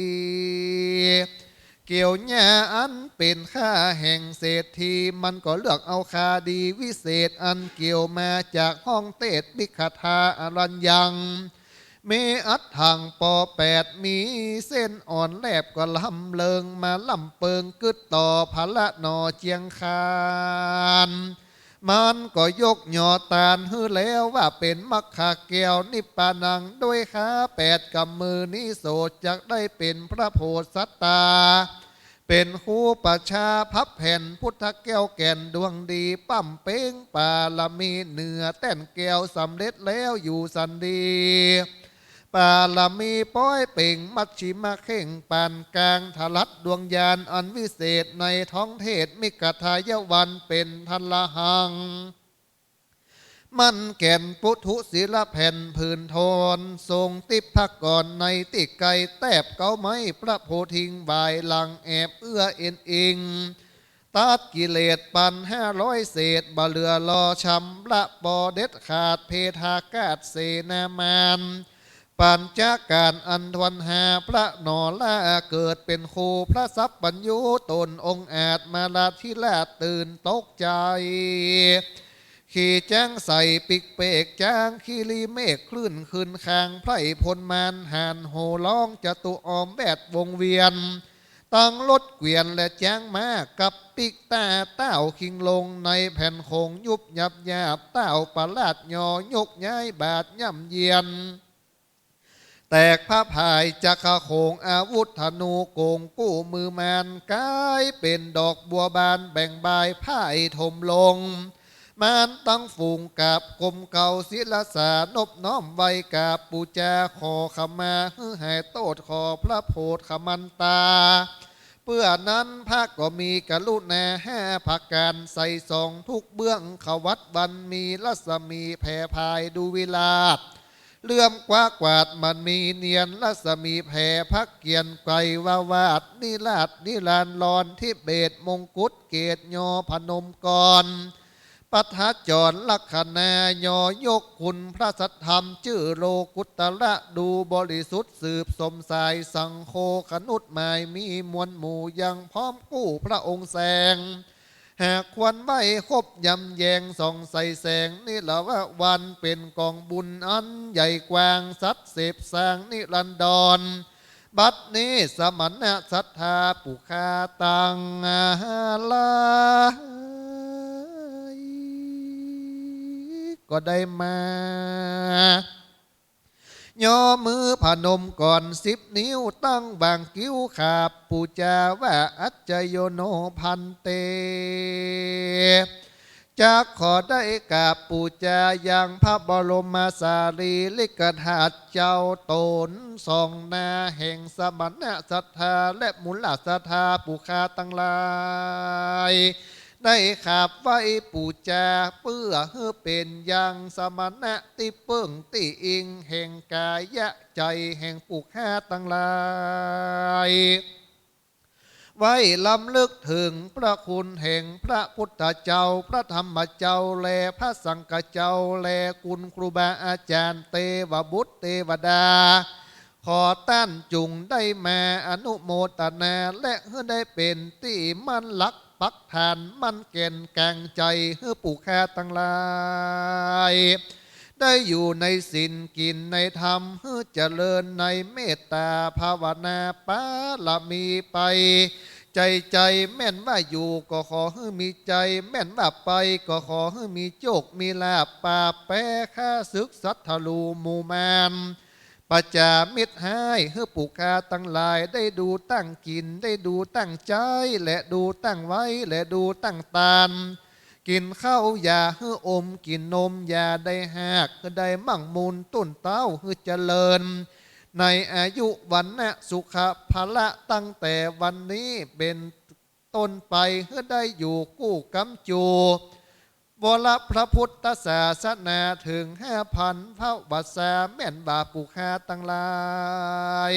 เกี่ยวหญ้าอันเป็นข้าแห่งเศรษฐีมันก็เลือกเอาคาดีวิเศษอันเกี่ยวมาจากห้องเตศบิคทาอรัญยังมีอัดถังปอ8มีเส้นอ่อนแลบก็ลำเลิงมาลำเปิงกึดต่อพละนอเจียงคานมันก็ยกหยอตานฮือแล้วว่าเป็นมัคคาแก้วนิปปานังด้วยขา8 กำมือนี้โสดจักได้เป็นพระโพธิสัตตาเป็นคู่ประชาพับแผ่นพุทธแก้วแก่นดวงดีปั้มเป้งปาละมีเนื้อแต่นแก้วสำเร็จแล้วอยู่สันดีปาละมีป้อยเป่งมัชชิมาเข่งปานกลางทลัดดวงยานอันวิเศษในท้องเทศมิกทายวันเป็นทันละหังมันแก่นปุถุศิลแผ่นพื้นทนทรงติพกกรในติไกแตบเก้าไม้พระโพธิงวายหลังแอบเอื้อเอ็นอิงตัดกิเลสปัน500เศษบะเลือรอชำละปอเด็ดขาดเพทากาศเสนามานป ปัญจากการอันทวนหาพระนอลาเกิดเป็นครูพระสัพปัญญูตนองค์อาจมาลาทิลาตื่นตกใจขี่แจ้งใส่ปิกเปกจ้างขีรีเมฆคลื่นขึ้นคางไพร่พลมานหานโหร้องจตุออมแบดวงเวียนตั้งรถเกวียนและแจ้งมากับปิกตาเต้าคิงลงในแผ่นคงยุบยับยาบเต้าประลาดยอยกย้ายบาดย่ำเยียนแตกผ้าพายจักรโขงอาวุธธนูโกงกู้มือมานกายเป็นดอกบัวบานแบ่งบายพ่ายถมลงมันตั้งฝูงกับกลมเก่าศิลสานบน้อมไว้กับปูจาขอขมาฮือให้โตดขอพระโพธขมันตาเพื่อนั้นพระก็มีกรุณาห้าผักการใส่สองทุกเบื้องขวัดบันมีรัศมีแผ่พายดูวิลาศเลื่อมกว่ากวาดมันมีเนียนรัศมีแผ่พักเกียนไกววาวาดนิลาดนิลานลอนที่เบตมงกุฎเกตยอพนมกรปัทจรลักขณายอยกคุณพระสัทธรรมชื่อโลกุตระดูบริสุทธิ์สืบสมสายสังโฆขนุษหมายมีมวลหมู่ยังพร้อมกู้พระองค์แสงหากควันไว้คบยำแยงส่องใสแสงนี่ละว่าวันเป็นกองบุญอันใหญ่กว้างสัตว์เสพสร้างนิรันดรบัดนี้สมณะศรัทธาปุคาตังลาก็ได้มาย่อมือพนมก่อน10 นิ้วตั้งบางกิ้วขาบปูจาว่าอัจจโยโนพันเตจะขอได้กราบปูจาอย่างพระบรมสารีริกธาตุเจ้าตนสองนาแห่งสมณะศรัทธาและมูลศรัทธาปุคาตั้งหลายได้ขาบไว้ปูจาเพื่อให้เป็นอย่างสมณะติเปิงติอิงแห่งกายะใจแห่งปุคาตั้งหลายไว้ลำลึกถึงพระคุณแห่งพระพุทธเจ้าพระธรรมเจ้าแลพระสังฆเจ้าแลคุณครูบาอาจารย์เทวบุตรเทวดาขอต้านจุงได้มาอนุโมทนาและได้เป็นที่มันลักปักฐานมันเก่นแกงใจให้ปู่แค่ตั้งหลายได้อยู่ในศีลกินในธรรมให้เจริญในเมตตาภาวนาปาละมีไปใจแม่นว่าอยู่ก็ขอให้มีใจแม่นว่าไปก็ขอให้มีโชคมีลาภปาแปะข้าศึกสัทธลูมูมานปัจจามิตรให้ให้ปุคาตั้งหลายได้ดูตั้งกินได้ดูตั้งใจและดูตั้งไว้และดูตั้งตานกินข้าวยาให้อมกินนมยาได้หากได้มั่งมูลต้นเต้าให้เจริญในอายุวันนะสุขภละตั้งแต่วันนี้เป็นต้นไปให้ได้อยู่กู้กำจูวรพระพุทธศาสนาถึง5,000 พระวัสสาแม่นบาปุคาตั้งหลาย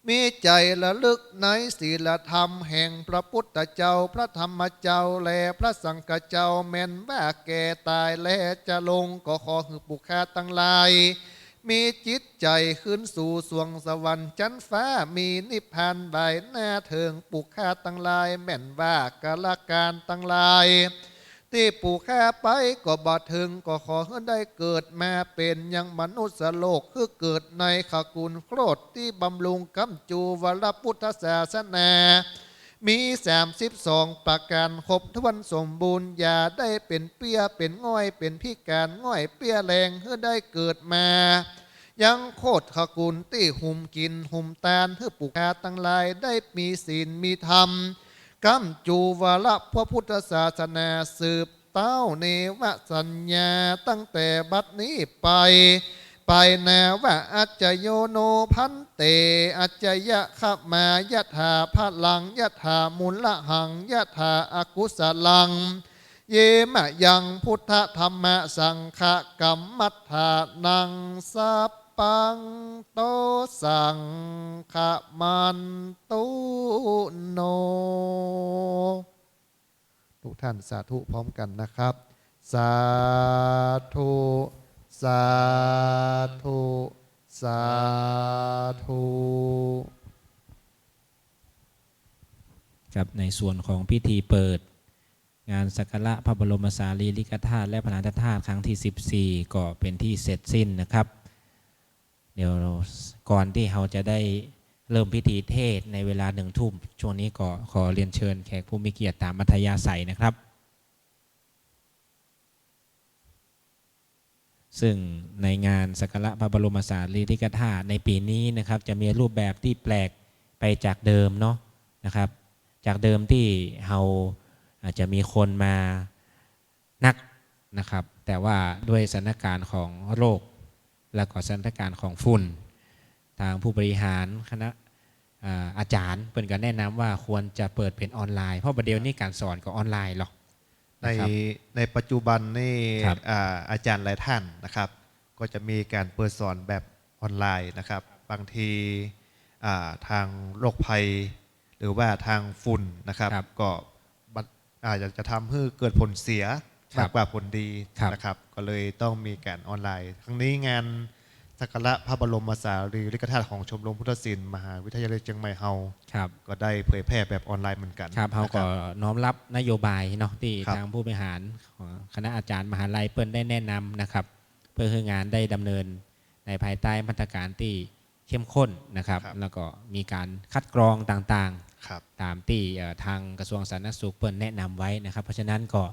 มีใจระลึกในศีลธรรมแห่งพระพุทธเจ้าพระธรรมเจ้าและพระสังฆเจ้าแม่นว่าแก่ตายและจะลงก็ขอให้ปุคาตั้งหลายมีจิตใจขึ้นสู่สวงสวรรค์ชั้นฟ้ามีนิพพานใบหน้าเถิงปุคาตั้งหลายแม่นว่ากาลการตั้งหลายที่ปู่ข้าไปก็บ่ถึงก็ขอให้ได้เกิดมาเป็นยังมนุษย์โลกคือเกิดในขกุลโครดที่บำรุงกำจูวรพุทธศาสนามี32ประการครบถ้วนสมบูรณ์อย่าได้เป็นเปี้ยเป็นง่อยเป็นพิการง่อยเปี้ยแรงให้ได้เกิดมายังโคตรขกุลที่หุ่มกินหุ่มตาลให้ปุคาตั้งหลายได้มีศีลมีธรรมกำจูวรพระพุทธศาสนาสืบเต้าเนวสัญญาตั้งแต่บัดนี้ไปแนวว่าอัจจโยโนพันเตอัจจยะขมายะถาพลังยะถามุลหังยะถาอากุสลังเยมะยังพุทธธรรมสังฆกัมมัฏฐานังสัพปังโตสังฆมันตุโนทุกท่านสาธุพร้อมกันนะครับสาธุสาธุ สาธุ กับในส่วนของพิธีเปิดงานสักการะพระบรมสารีริกธาตุและพระราชธาตุครั้งที่ 14 ก็เป็นที่เสร็จสิ้นนะครับ เดี๋ยวก่อนที่เราจะได้เริ่มพิธีเทศในเวลา1 ทุ่มช่วงนี้ก็ขอเรียนเชิญแขกผู้มีเกียรติตามอัธยาศัยนะครับ ซึ่งในงานสักการะพระบรมสารีริกธาตุในปีนี้นะครับจะมีรูปแบบที่แปลกไปจากเดิมเนาะนะครับจากเดิมที่เราอาจจะมีคนมานักนะครับแต่ว่าด้วยสถานการณ์ของโรคและก็สถานการณ์ของฝุ่นทางผู้บริหารคณะอาจารย์เพิ่นก็แนะนำว่าควรจะเปิดเป็นออนไลน์เพราะประเดี๋ยวนี้การสอนก็ออนไลน์หรอกในปัจจุบันนี่ ครับ อาจารย์หลายท่านนะครับก็จะมีการเปิดสอนแบบออนไลน์นะครับบางทีทางโรคภัยหรือว่าทางฝุ่นนะครับก็อาจจะทำให้เกิดผลเสียมากกว่าผลดีนะครับก็เลยต้องมีการออนไลน์ทั้งนี้งานสักการะพระบรมสารีริกธาตุของชมรมพุทธศิลป์มหาวิทยาลัยเชียงใหม่เฮาก็ได้เผยแพร่แบบออนไลน์เหมือนกันครับเฮาก็น้อมรับนโยบายเนาะที่ทางผู้บริหารของคณะอาจารย์มหาลัยเปิ้นได้แนะนำนะครับเพื่อให้งานได้ดำเนินในภายใต้มาตรการที่เข้มข้นนะครับแล้วก็มีการคัดกรองต่างๆตามที่ทางกระทรวงสาธารณสุขเปิ้นแนะนำไว้นะครับเพราะฉะนั้นก็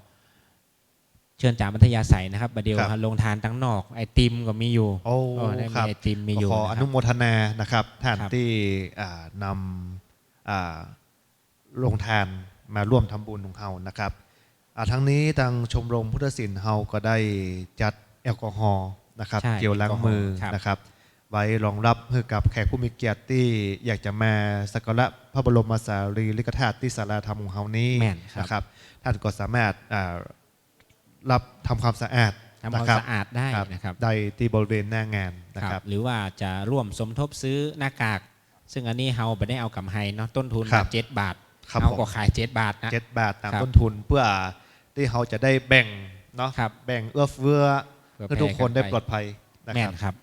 เชิญจากมัธยาศัยนะครับประเดี๋ยวลงทานตั้งนอกไอติมก็มีอยู่ได้มีไอติมมีอยู่ขออนุโมทนานะครับท่านที่นำลงทานมาร่วมทำบุญของเฮานะครับทั้งนี้ทางชมรมพุทธศิลป์เฮาก็ได้จัดแอลกอฮอล์นะครับเจลล้างมือนะครับไว้รองรับให้กับแขกผู้มีเกียรติที่อยากจะมาสักการะพระบรมสารีริกธาตุที่ศาลาธรรมของเฮานี้นะครับท่านก็สามารถรับทำความสะอาดได้นะครับได้ที่บริเวณหน้างานนะครับหรือว่าจะร่วมสมทบซื้อหน้ากากซึ่งอันนี้เฮาไม่ได้เอากำไรเนาะต้นทุน7 บาทเขาก็ขาย7 บาทนะ7 บาทตามต้นทุนเพื่อที่เขาจะได้แบ่งเนาะแบ่งเอื้อเฟื้อให้ทุกคนได้ปลอดภัยนะครับ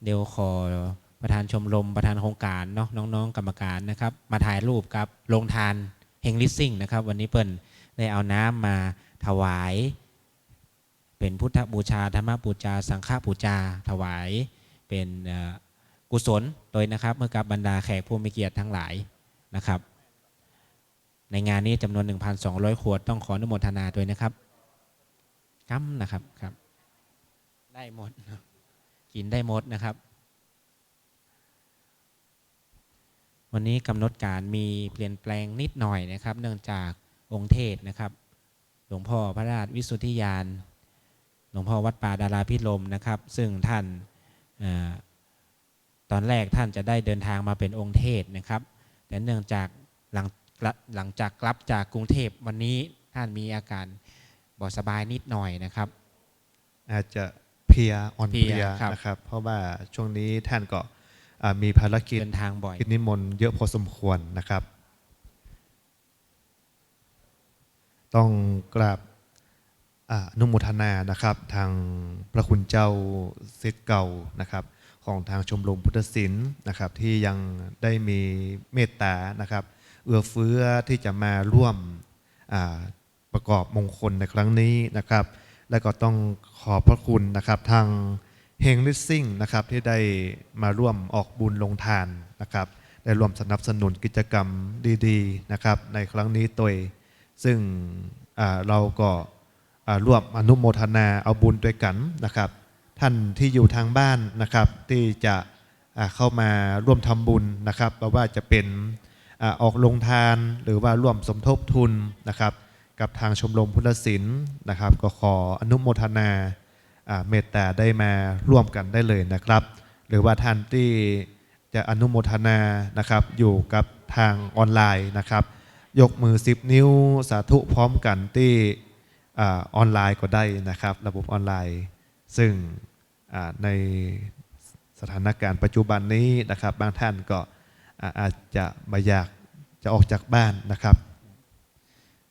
เดี๋ยวขอประธานชมรมประธานโครงการเนาะน้องๆกรรมการนะครับมาถ่ายรูปกับโรงทานเฮงลิสซิ่งนะครับวันนี้เปิ้ลได้เอาน้ำมาถวายเป็นพุทธบูชาธรรมบูชาสังฆบูชาถวายเป็นกุศลโดยนะครับเมื่อกับบรรดาแขกผู้มีเกียรติทั้งหลายนะครับในงานนี้จำนวน 1,200 ขวดต้องขออนุโมทนาด้วยนะครับกัมนะครับครับได้หมดกินได้หมดนะครับวันนี้กำหนดการมีเปลี่ยนแปลงนิดหน่อยนะครับเนื่องจากองค์เทศนะครับหลวงพ่อพระราชวิสุทธิยานหลวงพ่อวัดป่าดาราพิรมนะครับซึ่งท่านตอนแรกท่านจะได้เดินทางมาเป็นองค์เทศนะครับแต่เนื่องจากหลังจากกลับจากกรุงเทพวันนี้ท่านมีอาการบ่สบายนิดหน่อยนะครับอาจจะเพลียอ่อนเพลียนะครับเพราะว่าช่วงนี้ท่านก็มีภารกิจเดินทางบ่อยกิจนิมนต์เยอะพอสมควรนะครับต้องกราบอนุโมทนานะครับทางพระคุณเจ้าศิษย์เก่านะครับของทางชมรมพุทธศิลป์นะครับที่ยังได้มีเมตตานะครับเอื้อเฟื้อที่จะมาร่วมประกอบมงคลในครั้งนี้นะครับและก็ต้องขอบพระคุณนะครับทางเฮงลิสซิ่งนะครับที่ได้มาร่วมออกบุญลงทานนะครับได้ร่วมสนับสนุนกิจกรรมดีๆนะครับในครั้งนี้ตัวซึ่งเราก็ร่วมอนุโมทนาเอาบุญด้วยกันนะครับท่านที่อยู่ทางบ้านนะครับที่จะเข้ามาร่วมทำบุญนะครับไม่ว่าจะเป็นออกลงทานหรือว่าร่วมสมทบทุนนะครับกับทางชมรมพุทธศิลป์นะครับก็ขออนุโมทนาเมตตาได้มาร่วมกันได้เลยนะครับหรือว่าท่านที่จะอนุโมทนานะครับอยู่กับทางออนไลน์นะครับยกมือ10 นิ้วสาธุพร้อมกันที่ออนไลน์ก็ได้นะครับระบบออนไลน์ซึ่งในสถานการณ์ปัจจุบันนี้นะครับบางท่านก็อาจจะไม่อยากจะออกจากบ้านนะครับ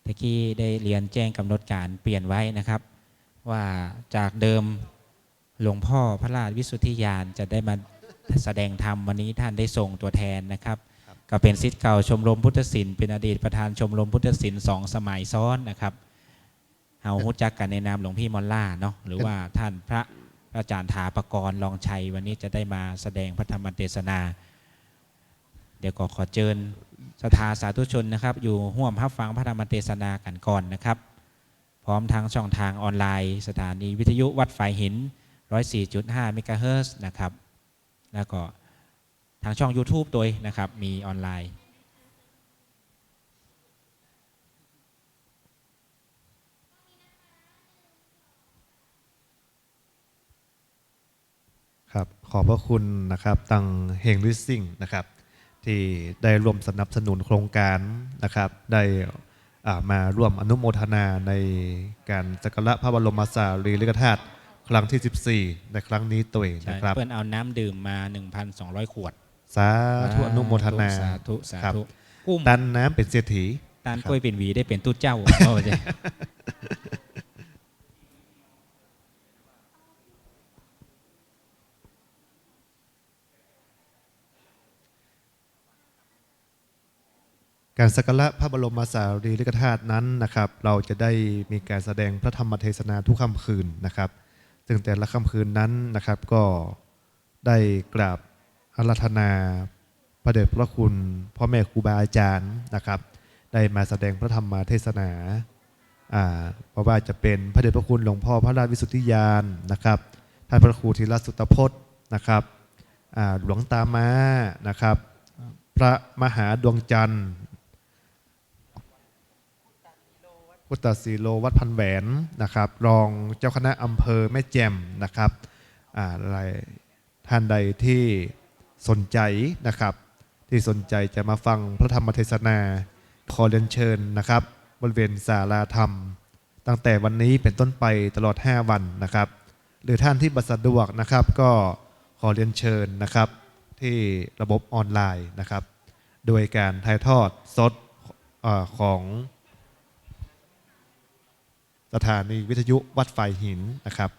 ตะกี้ได้เรียนแจ้งกำหนดการเปลี่ยนไว้นะครับ ว่าจากเดิมหลวงพ่อพระราชวิสุทธิยานจะได้มาแสดงธรรมวันนี้ท่านได้ส่งตัวแทนนะครับ ก็เป็นศิษย์เก่าชมรมพุทธศิลป์เป็นอดีตประธานชมรมพุทธศิลป์2 สมัยซ้อนนะครับเฮารู้จักกันในนามหลวงพี่มอลล่าเนาะหรือว่าท่านพระอาจารย์ถาปกรณ์รองชัยวันนี้จะได้มาแสดงพระธรรมเทศนา เดี๋ยวก็ขอเชิญศรัทธาสาธุชนนะครับอยู่ร่วมรับฟังพระธรรมเทศนากันก่อนนะครับพร้อมทางช่องทางออนไลน์สถานีวิทยุวัดฝายหิน 104.5 เมกะเฮิรตซ์นะครับแล้วก็ทางช่อง YouTube ตัวนะครับมีออนไลน์ครับขอบพระคุณนะครับตังเฮงลิสซิ่งนะครับที่ได้ร่วมสนับสนุนโครงการนะครับได้มาร่วมอนุโมทนาในการสักการะพระบรมสารีริกธาตุครั้งที่ 14 ในครั้งนี้ตัวเองนะครับเพื่อนเอาน้ำดื่มมา 1,200 ขวดสาธุอนุโมทนา สาธุสา ครับ ธุกุ้ม ตันน้ำเป็นเศรษฐี ตานกล้วยเป็นหวีได้เป็นตู้เจ้าโอ้ใช่ การสักการะพระบรมสารีริกธาตุนั้นนะครับเราจะได้มีการแสดงพระธรรมเทศนาทุกค่ำคืนนะครับซึ่งแต่ละค่ำคืนนั้นนะครับก็ได้กราบอาราธนาพระเดชพระคุณพ่อแม่ครูบาอาจารย์นะครับได้มาแสดงพระธรรมเทศนาเพราะว่าจะเป็นพระเดชพระคุณหลวงพ่อพระราชวิสุทธิยานนะครับท่านพระครูธีรสุตพจน์นะครับหลวงตาม้านะครับพระมหาดวงจันทร์พุทธศิโลวัดพันแหวนนะครับรองเจ้าคณะอำเภอแม่แจ่มนะครับอะไรท่านใดที่สนใจนะครับที่สนใจจะมาฟังพระธรรมเทศนาขอเรียนเชิญนะครับบริเวณศาลาธรรมตั้งแต่วันนี้เป็นต้นไปตลอด5 วันนะครับหรือท่านที่บัสะดวกนะครับก็ขอเรียนเชิญนะครับที่ระบบออนไลน์นะครับโดยการถ่ายทอดสดของสถานีวิทยุวัดฝายหินนะครับ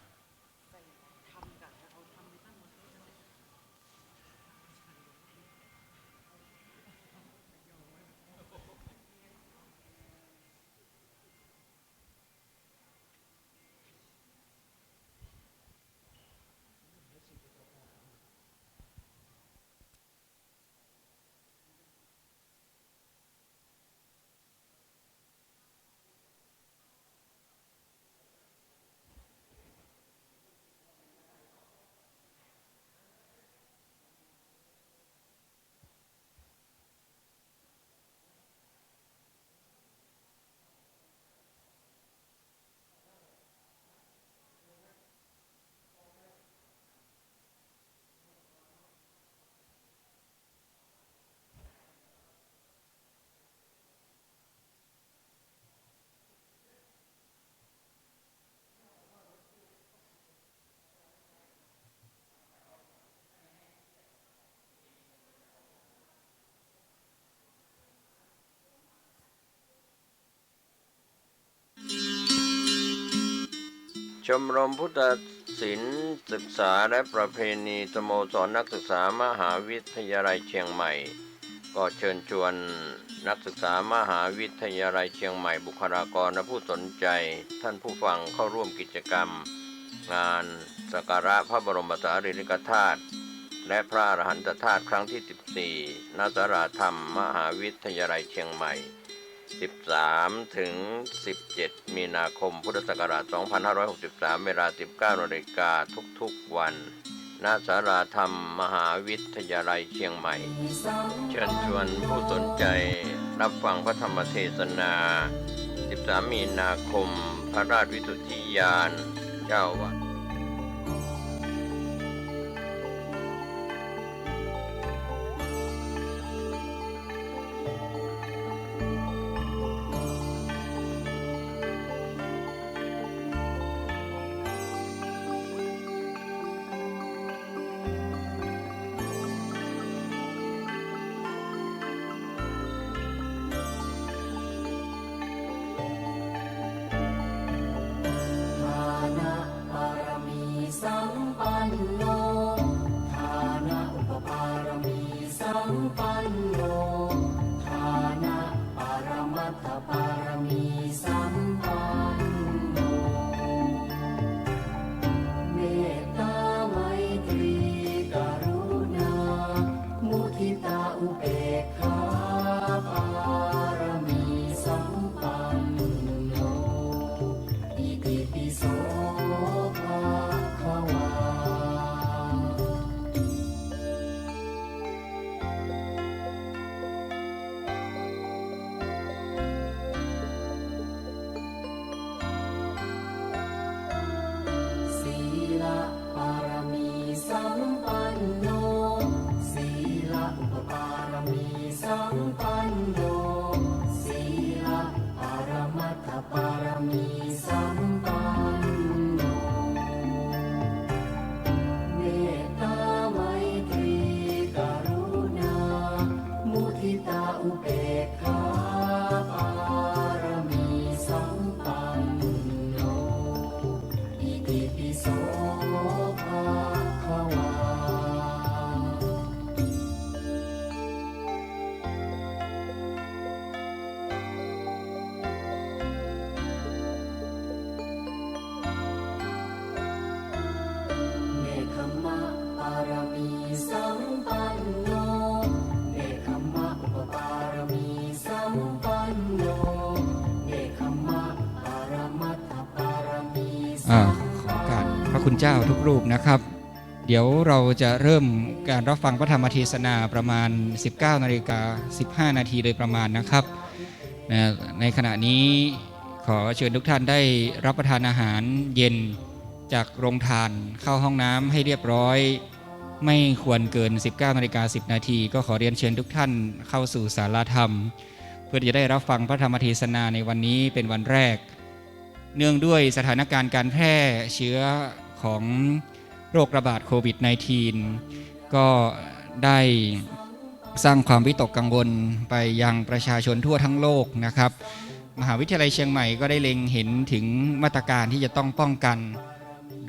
ชมรมพุทธศิลป์ศึกษาและประเพณีสโมสรนักศึกษามหาวิทยาลัยเชียงใหม่ก็เชิญชวนนักศึกษามหาวิทยาลัยเชียงใหม่บุคลากรและผู้สนใจท่านผู้ฟังเข้าร่วมกิจกรรมงานสักการะพระบรมสารีริกธาตุและพระอรหันตธาตุครั้งที่ 14 ณ ศาลาธรรมมหาวิทยาลัยเชียงใหม่13 ถึง 17 มีนาคม พุทธศักราช 2563 เวลา 19 นาฬิกาทุกๆวัน ณ ศาลาธรรมมหาวิทยาลัยเชียงใหม่ เชิญชวนผู้สนใจรับฟังพระธรรมเทศนา 13 มีนาคม พระราชวิสุทธิยานเจ้าวัด มีสัมปันโนเมตตาไมตรีกรุณามุทิตาอุเบกขาปารมีสัมปันโนอิติปิโสภะคะวาเนคขมะปารมีสัมปันโนเนคขมะอุปปารมีสัมปันโนเนคขมะปารมัตถปารมีสัม ขอการพระคุณเจ้าทุกรูปนะครับ เดี๋ยวเราจะเริ่มการรับฟังพระธรรมเทศนาประมาณ 19:15 นาทีโดยประมาณนะครับในขณะนี้ขอเชิญทุกท่านได้รับประทานอาหารเย็นจากโรงทานเข้าห้องน้ำให้เรียบร้อย ไม่ควรเกิน 19:10 นาทีก็ขอเรียนเชิญทุกท่านเข้าสู่ศาลาธรรม เพื่อจะได้รับฟังพระธรรมเทศนาในวันนี้เป็นวันแรก เนื่องด้วยสถานการณ์การแพร่เชื้อของโรคระบาดโควิด -19 ก็ได้สร้างความวิตกกังวลไปยังประชาชนทั่วทั้งโลกนะครับ มหาวิทยาลัยเชียงใหม่ก็ได้เล็งเห็นถึงมาตรการที่จะต้องป้องกัน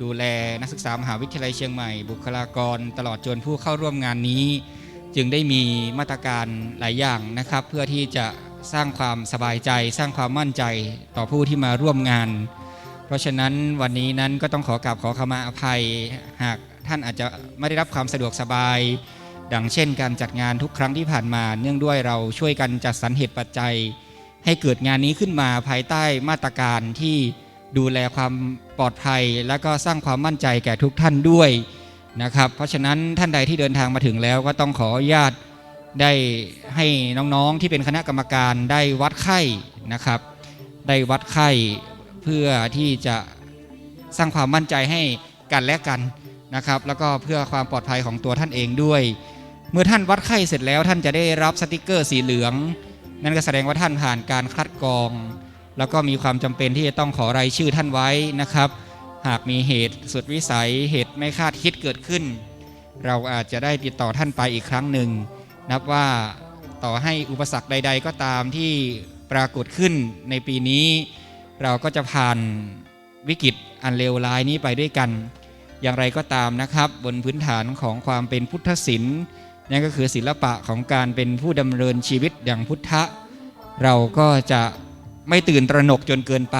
ดูแลนักศึกษามหาวิทยาลัยเชียงใหม่บุคลากรตลอดจนผู้เข้าร่วมงานนี้ จึงได้มีมาตรการหลายอย่างนะครับเพื่อที่จะสร้างความสบายใจสร้างความมั่นใจต่อผู้ที่มาร่วมงาน เพราะฉะนั้นวันนี้นั้นก็ต้องขอกราบขอขมาอภัยหากท่านอาจจะไม่ได้รับความสะดวกสบายดังเช่นการจัดงานทุกครั้งที่ผ่านมาเนื่องด้วยเราช่วยกันจัดสรรเหตุปัจจัยให้เกิดงานนี้ขึ้นมาภายใต้มาตรการที่ดูแลความปลอดภัยและก็สร้างความมั่นใจแก่ทุกท่านด้วยนะครับเพราะฉะนั้นท่านใดที่เดินทางมาถึงแล้วก็ต้องขออนุญาตได้ให้น้องๆที่เป็นคณะกรรมการได้วัดไข้นะครับได้วัดไข้เพื่อที่จะสร้างความมั่นใจให้กันและกันนะครับแล้วก็เพื่อความปลอดภัยของตัวท่านเองด้วยเมื่อท่านวัดไข้เสร็จแล้วท่านจะได้รับสติกเกอร์สีเหลืองนั่นก็แสดงว่าท่านผ่านการคัดกรองแล้วก็มีความจำเป็นที่จะต้องขอรายชื่อท่านไว้นะครับหากมีเหตุสุดวิสัยเหตุไม่คาดคิดเกิดขึ้นเราอาจจะได้ติดต่อท่านไปอีกครั้งหนึ่งนับว่าต่อให้อุปสรรคใดๆก็ตามที่ปรากฏขึ้นในปีนี้เราก็จะผ่านวิกฤตอันเลวร้ายนี้ไปด้วยกันอย่างไรก็ตามนะครับบนพื้นฐานของความเป็นพุทธศิลป์นั่นก็คือศิลปะของการเป็นผู้ดำเนินชีวิตอย่างพุทธะเราก็จะไม่ตื่นตระหนกจนเกินไป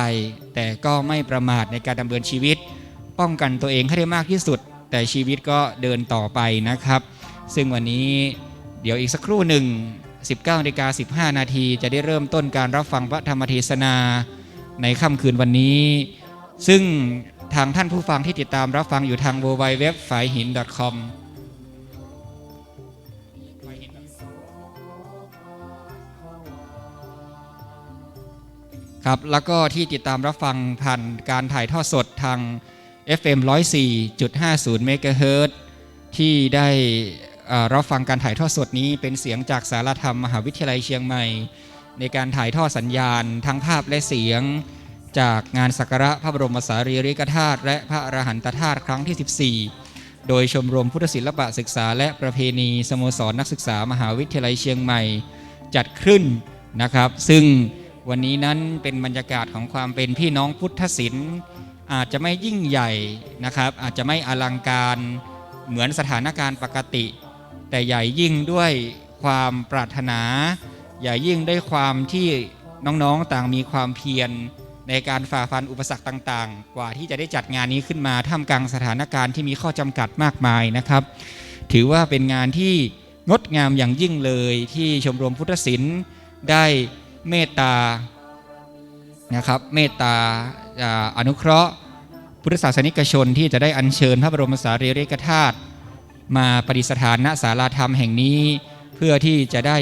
แต่ก็ไม่ประมาทในการดำเนินชีวิตป้องกันตัวเองให้ได้มากที่สุดแต่ชีวิตก็เดินต่อไปนะครับซึ่งวันนี้เดี๋ยวอีกสักครู่หนึ่ง 19:15 นาทีจะได้เริ่มต้นการรับฟังพระธรรมเทศนาในค่ำคืนวันนี้ซึ่งทางท่านผู้ฟังที่ติดตามรับฟังอยู่ทาง www.phaihin.com ครับแล้วก็ที่ติดตามรับฟังผ่านการถ่ายทอดสดทาง FM 104.50 เมกะเฮิรตซ์ที่ได้รับฟังการถ่ายทอดสดนี้เป็นเสียงจากศาลาธรรมมหาวิทยาลัยเชียงใหม่ในการถ่ายทอดสัญญาณทั้งภาพและเสียงจากงานสักการะพระบรมสารีริกธาตุและพระอรหันตธาตุครั้งที่ 14โดยชมรมพุทธศิลปศึกษาและประเพณีสโมสรนักศึกษามหาวิทยาลัยเชียงใหม่จัดขึ้นนะครับซึ่งวันนี้นั้นเป็นบรรยากาศของความเป็นพี่น้องพุทธศิลป์อาจจะไม่ยิ่งใหญ่นะครับอาจจะไม่อลังการเหมือนสถานการณ์ปกติแต่ใหญ่ยิ่งด้วยความปรารถนาใหญ่ยิ่งด้วยความที่น้องๆต่างมีความเพียรในการฝ่าฟันอุปสรรคต่างๆกว่าที่จะได้จัดงานนี้ขึ้นมาท่ามกลางสถานการณ์ที่มีข้อจำกัดมากมายนะครับถือว่าเป็นงานที่งดงามอย่างยิ่งเลยที่ชมรมพุทธศิลป์ได้เมตตานะครับเมตตาอนุเคราะห์พุทธศาสนิกชนที่จะได้อัญเชิญพระบรมสารีริกธาตุมาประดิษฐานณศาลาธรรมแห่งนี้เพื่อที่จะได้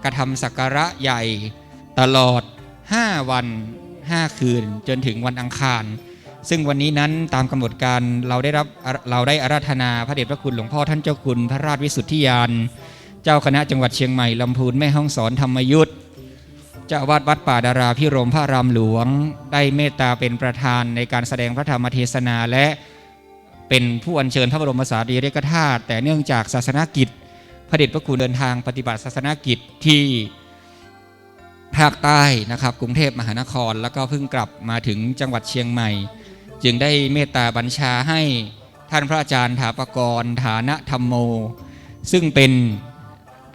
กระทำสักการะใหญ่ตลอด5 วัน 5 คืนจนถึงวันอังคารซึ่งวันนี้นั้นตามกำหนดการเราได้อาราธนาพระเดชพระคุณหลวงพ่อท่านเจ้าคุณพระราชวิสุทธิยานเจ้าคณะจังหวัดเชียงใหม่ลำพูนแม่ฮ่องสอนธรรมยุทธ เจ้าอาวาสวัดป่าดาราพิรมพระรามหลวงได้เมตตาเป็นประธานในการแสดงพระธรรมเทศนาและเป็นผู้อัญเชิญพระบรมสารีริกธาตุแต่เนื่องจากศาสนกิจพระเดชพระคุณเดินทางปฏิบัติศาสนกิจที่ภาคใต้นะครับกรุงเทพมหานครแล้วก็เพิ่งกลับมาถึงจังหวัดเชียงใหม่จึงได้เมตตาบัญชาให้ท่านพระอาจารย์ถาปกรฐานะธรรมโมซึ่งเป็น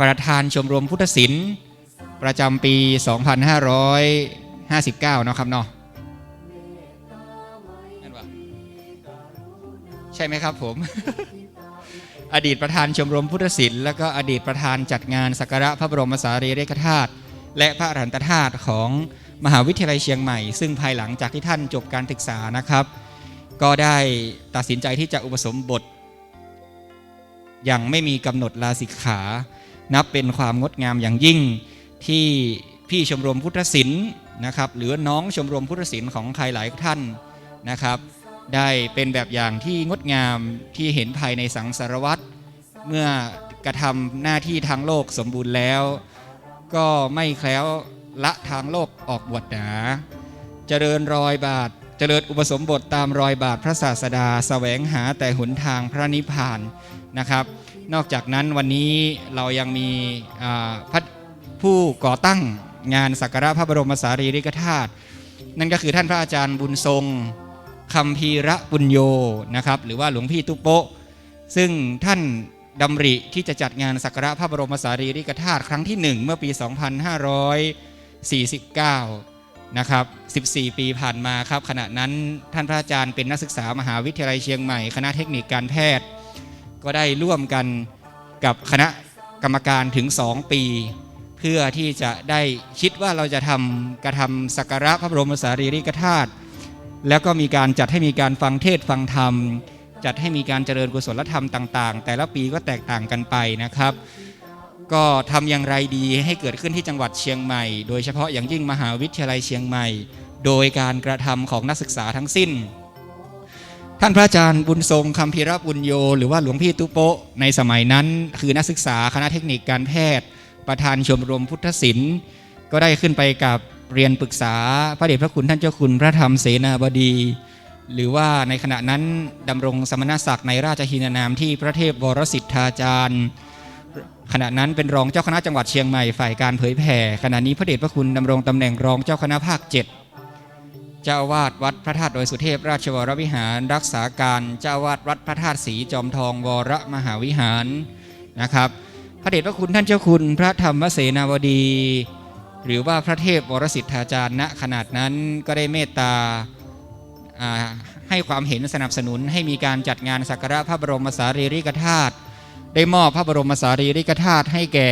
ประธานชมรมพุทธศิลป์ประจำปี 2559 นะครับเนาะใช่ไหมครับผม อดีตประธานชมรมพุทธศิลป์และก็อดีตประธานจัดงานสักการะพระบรมสารีริกธาตุและพระอรหันตธาตุของมหาวิทยาลัยเชียงใหม่ซึ่งภายหลังจากที่ท่านจบการศึกษานะครับก็ได้ตัดสินใจที่จะอุปสมบทอย่างไม่มีกำหนดลาสิกขานับเป็นความงดงามอย่างยิ่งที่พี่ชมรมพุทธศิลป์นะครับหรือน้องชมรมพุทธศิลป์ของใครหลายท่านนะครับได้เป็นแบบอย่างที่งดงามที่เห็นภายในสังสารวัตรเมื่อกระทำหน้าที่ทางโลกสมบูรณ์แล้วก็ไม่แคล้วละทางโลกออกบวชหนาเจริญรอยบาทเจริญอุปสมบทตามรอยบาทพระศาสดาแสวงหาแต่หนทางพระนิพพานนะครับนอกจากนั้นวันนี้เรายังมีผู้ก่อตั้งงานสักการะพระบรมสารีริกธาตุนั่นก็คือท่านพระอาจารย์บุญทรงคัมภีระปุญโญนะครับหรือว่าหลวงพี่ตุ๊โปะซึ่งท่านดำริที่จะจัดงานสักการะพระบรมสารีริกธาตุครั้งที่1เมื่อปี 2549 นะครับ14 ปีผ่านมาครับขณะนั้นท่านพระอาจารย์เป็นนักศึกษามหาวิทยาลัยเชียงใหม่คณะเทคนิคการแพทย์ก็ได้ร่วมกันกับคณะกรรมการถึง2 ปีเพื่อที่จะได้คิดว่าเราจะกระทำสักการะพระบรมสารีริกธาตุแล้วก็มีการจัดให้มีการฟังเทศน์ฟังธรรมจัดให้มีการเจริญกุศลธรรมต่างๆแต่ละปีก็แตกต่างกันไปนะครับก็ทำอย่างไรดีให้เกิดขึ้นที่จังหวัดเชียงใหม่โดยเฉพาะอย่างยิ่งมหาวิทยาลัยเชียงใหม่โดยการกระทำของนักศึกษาทั้งสิ้นท่านพระอาจารย์บุญทรงคัมภีระปุญโญหรือว่าหลวงพี่ตุ๊โปะในสมัยนั้นคือนักศึกษาคณะเทคนิคการแพทย์ประธานชมรมพุทธศิลป์ก็ได้ขึ้นไปกับเรียนปรึกษาพระเดชพระคุณท่านเจ้าคุณพระธรรมเสนาบดีหรือว่าในขณะนั้นดำรงสมณศักดิ์ในราชหินานามที่พระเทพวรสิทธาจารย์ขณะนั้นเป็นรองเจ้าคณะจังหวัดเชียงใหม่ฝ่ายการเผยแผ่ขณะนี้พระเดชพระคุณดำรงตำแหน่งรองเจ้าคณะภาค 7เจ้าอาวาสวัดพระธาตุดอยสุเทพราชวรวิหารรักษาการเจ้าอาวาสวัดพระธาตุศรีจอมทองวรมหาวิหารนะครับพระเดชพระคุณท่านเจ้าคุณพระธรรมเสนาบดีหรือว่าพระเทพวรสิทธาจารย์ณขนาดนั้นก็ได้เมตตาให้ความเห็นสนับสนุนให้มีการจัดงานสักการะพระบรมสารีริกธาตุได้มอบพระบรมสารีริกธาตุให้แก่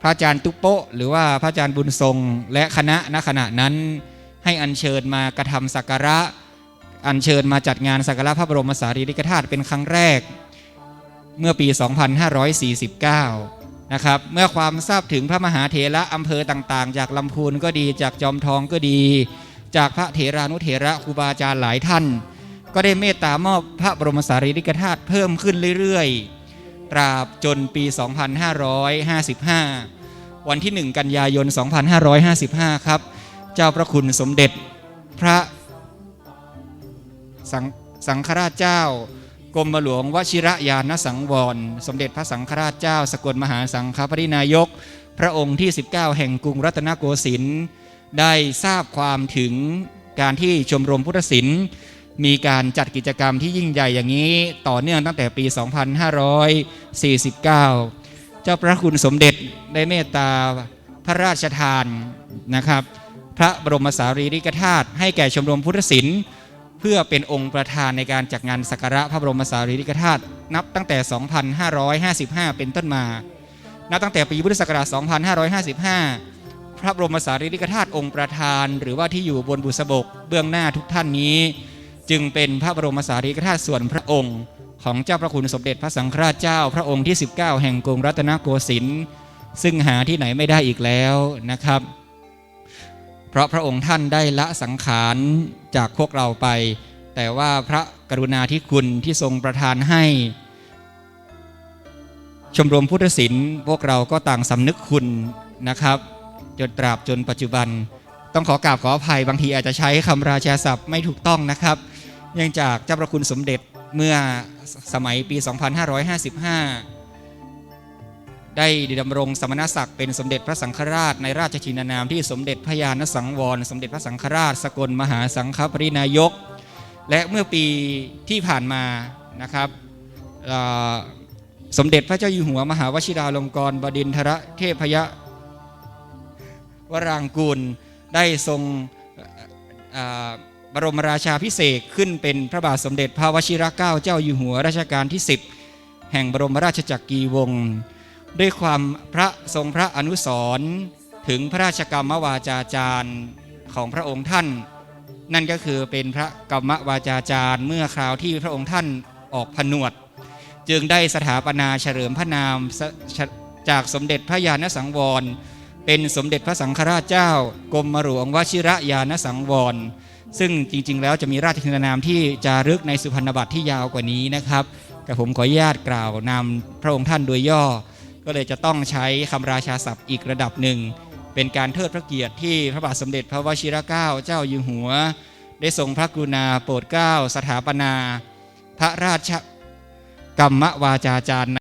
พระอาจารย์ตุ๊โปะหรือว่าพระอาจารย์บุญทรงและคณะณขณะนั้นให้อัญเชิญมากระทำสักการะอัญเชิญมาจัดงานสักการะพระบรมสารีริกธาตุเป็นครั้งแรกเมื่อปี 2549 นะครับเมื่อความทราบถึงพระมหาเถระอำเภอต่างๆจากลำพูนก็ดีจากจอมทองก็ดีจากพระเถรานุเถระครูบาอาจารย์หลายท่านก็ได้เมตตามอบพระบรมสารีริกธาตุเพิ่มขึ้นเรื่อยๆตราบจนปี 2555 วันที่ 1 กันยายน 2555 ครับเจ้าพระคุณสมเด็จพระสังฆราชเจ้ากรมหลวงวชิรญาณสังวรสมเด็จพระสังฆราชเจ้าสกลมหาสังฆปรินายกพระองค์ที่ 19 แห่งกรุงรัตนโกสินทร์ได้ทราบความถึงการที่ชมรมพุทธศิลป์มีการจัดกิจกรรมที่ยิ่งใหญ่อย่างนี้ต่อเนื่องตั้งแต่ปี 2549 เจ้าพระคุณสมเด็จได้เมตตาพระราชทานนะครับพระบรมสารีริกธาตุให้แก่ชมรมพุทธศิลป์เพื่อเป็นองค์ประธานในการจัดงานสักการะพระบรมสารีริกธาตุนับตั้งแต่ 2555 เป็นต้นมานับตั้งแต่ปีพุทธศักราช 2555 พระบรมสารีริกธาตุองค์ประธานหรือว่าที่อยู่บนบุษบกเบื้องหน้าทุกท่านนี้จึงเป็นพระบรมสารีริกธาตุส่วนพระองค์ของเจ้าพระคุณสมเด็จพระสังฆราชเจ้าพระองค์ที่ 19 แห่งกรุงรัตนโกสินทร์ซึ่งหาที่ไหนไม่ได้อีกแล้วนะครับเพราะพระองค์ท่านได้ละสังขารจากพวกเราไปแต่ว่าพระกรุณาธิคุณที่ทรงประทานให้ชมรมพุทธศิลป์พวกเราก็ต่างสำนึกคุณนะครับ จนตราบจนปัจจุบันต้องขอกราบขออภัยบางทีอาจจะใช้คำราชาศัพท์ไม่ถูกต้องนะครับเนื่องจากเจ้าพระคุณสมเด็จเมื่อสมัยปี 2555 ได้ดำรงสมณศักดิ์เป็นสมเด็จพระสังฆราชในราชชินานามที่สมเด็จพระญาณสังวรสมเด็จพระสังฆราชสกลมหาสังฆปรินายกและเมื่อปีที่ผ่านมานะครับสมเด็จพระเจ้าอยู่หัวมหาวชิราลงกรณ์บดินทรเทพยวรางกูลได้ทรงบรมราชาภิเษกขึ้นเป็นพระบาทสมเด็จพระวชิรเกล้าเจ้าอยู่หัวรัชกาลที่ 10 แห่งบรมราชจักรีวงศ์ด้วยความทรงพระอนุสรณ์ถึงพระราชกรรมวาจาจารย์ของพระองค์ท่านนั่นก็คือเป็นพระกรรมวาจาจารย์เมื่อคราวที่พระองค์ท่านออกผนวดจึงได้สถาปนาเฉลิมพระนามจากสมเด็จพระญาณสังวรเป็นสมเด็จพระสังฆราชเจ้ากรมหลวงวชิรญาณสังวรซึ่งจริงๆแล้วจะมีราชทินานามที่จารึกในสุพรรณบัตรที่ยาวกว่านี้นะครับแต่ผมขออนุญาตกล่าวนามพระองค์ท่านโดยย่อก็เลยจะต้องใช้คำราชาศัพท์อีกระดับหนึ่งเป็นการเทิดพระเกียรติที่พระบาทสมเด็จพระวชิรเกล้าเจ้าอยู่หัวได้ทรงพระกรุณาโปรดเกล้าสถาปนาพระราชกรรมวาจาจารย์ใน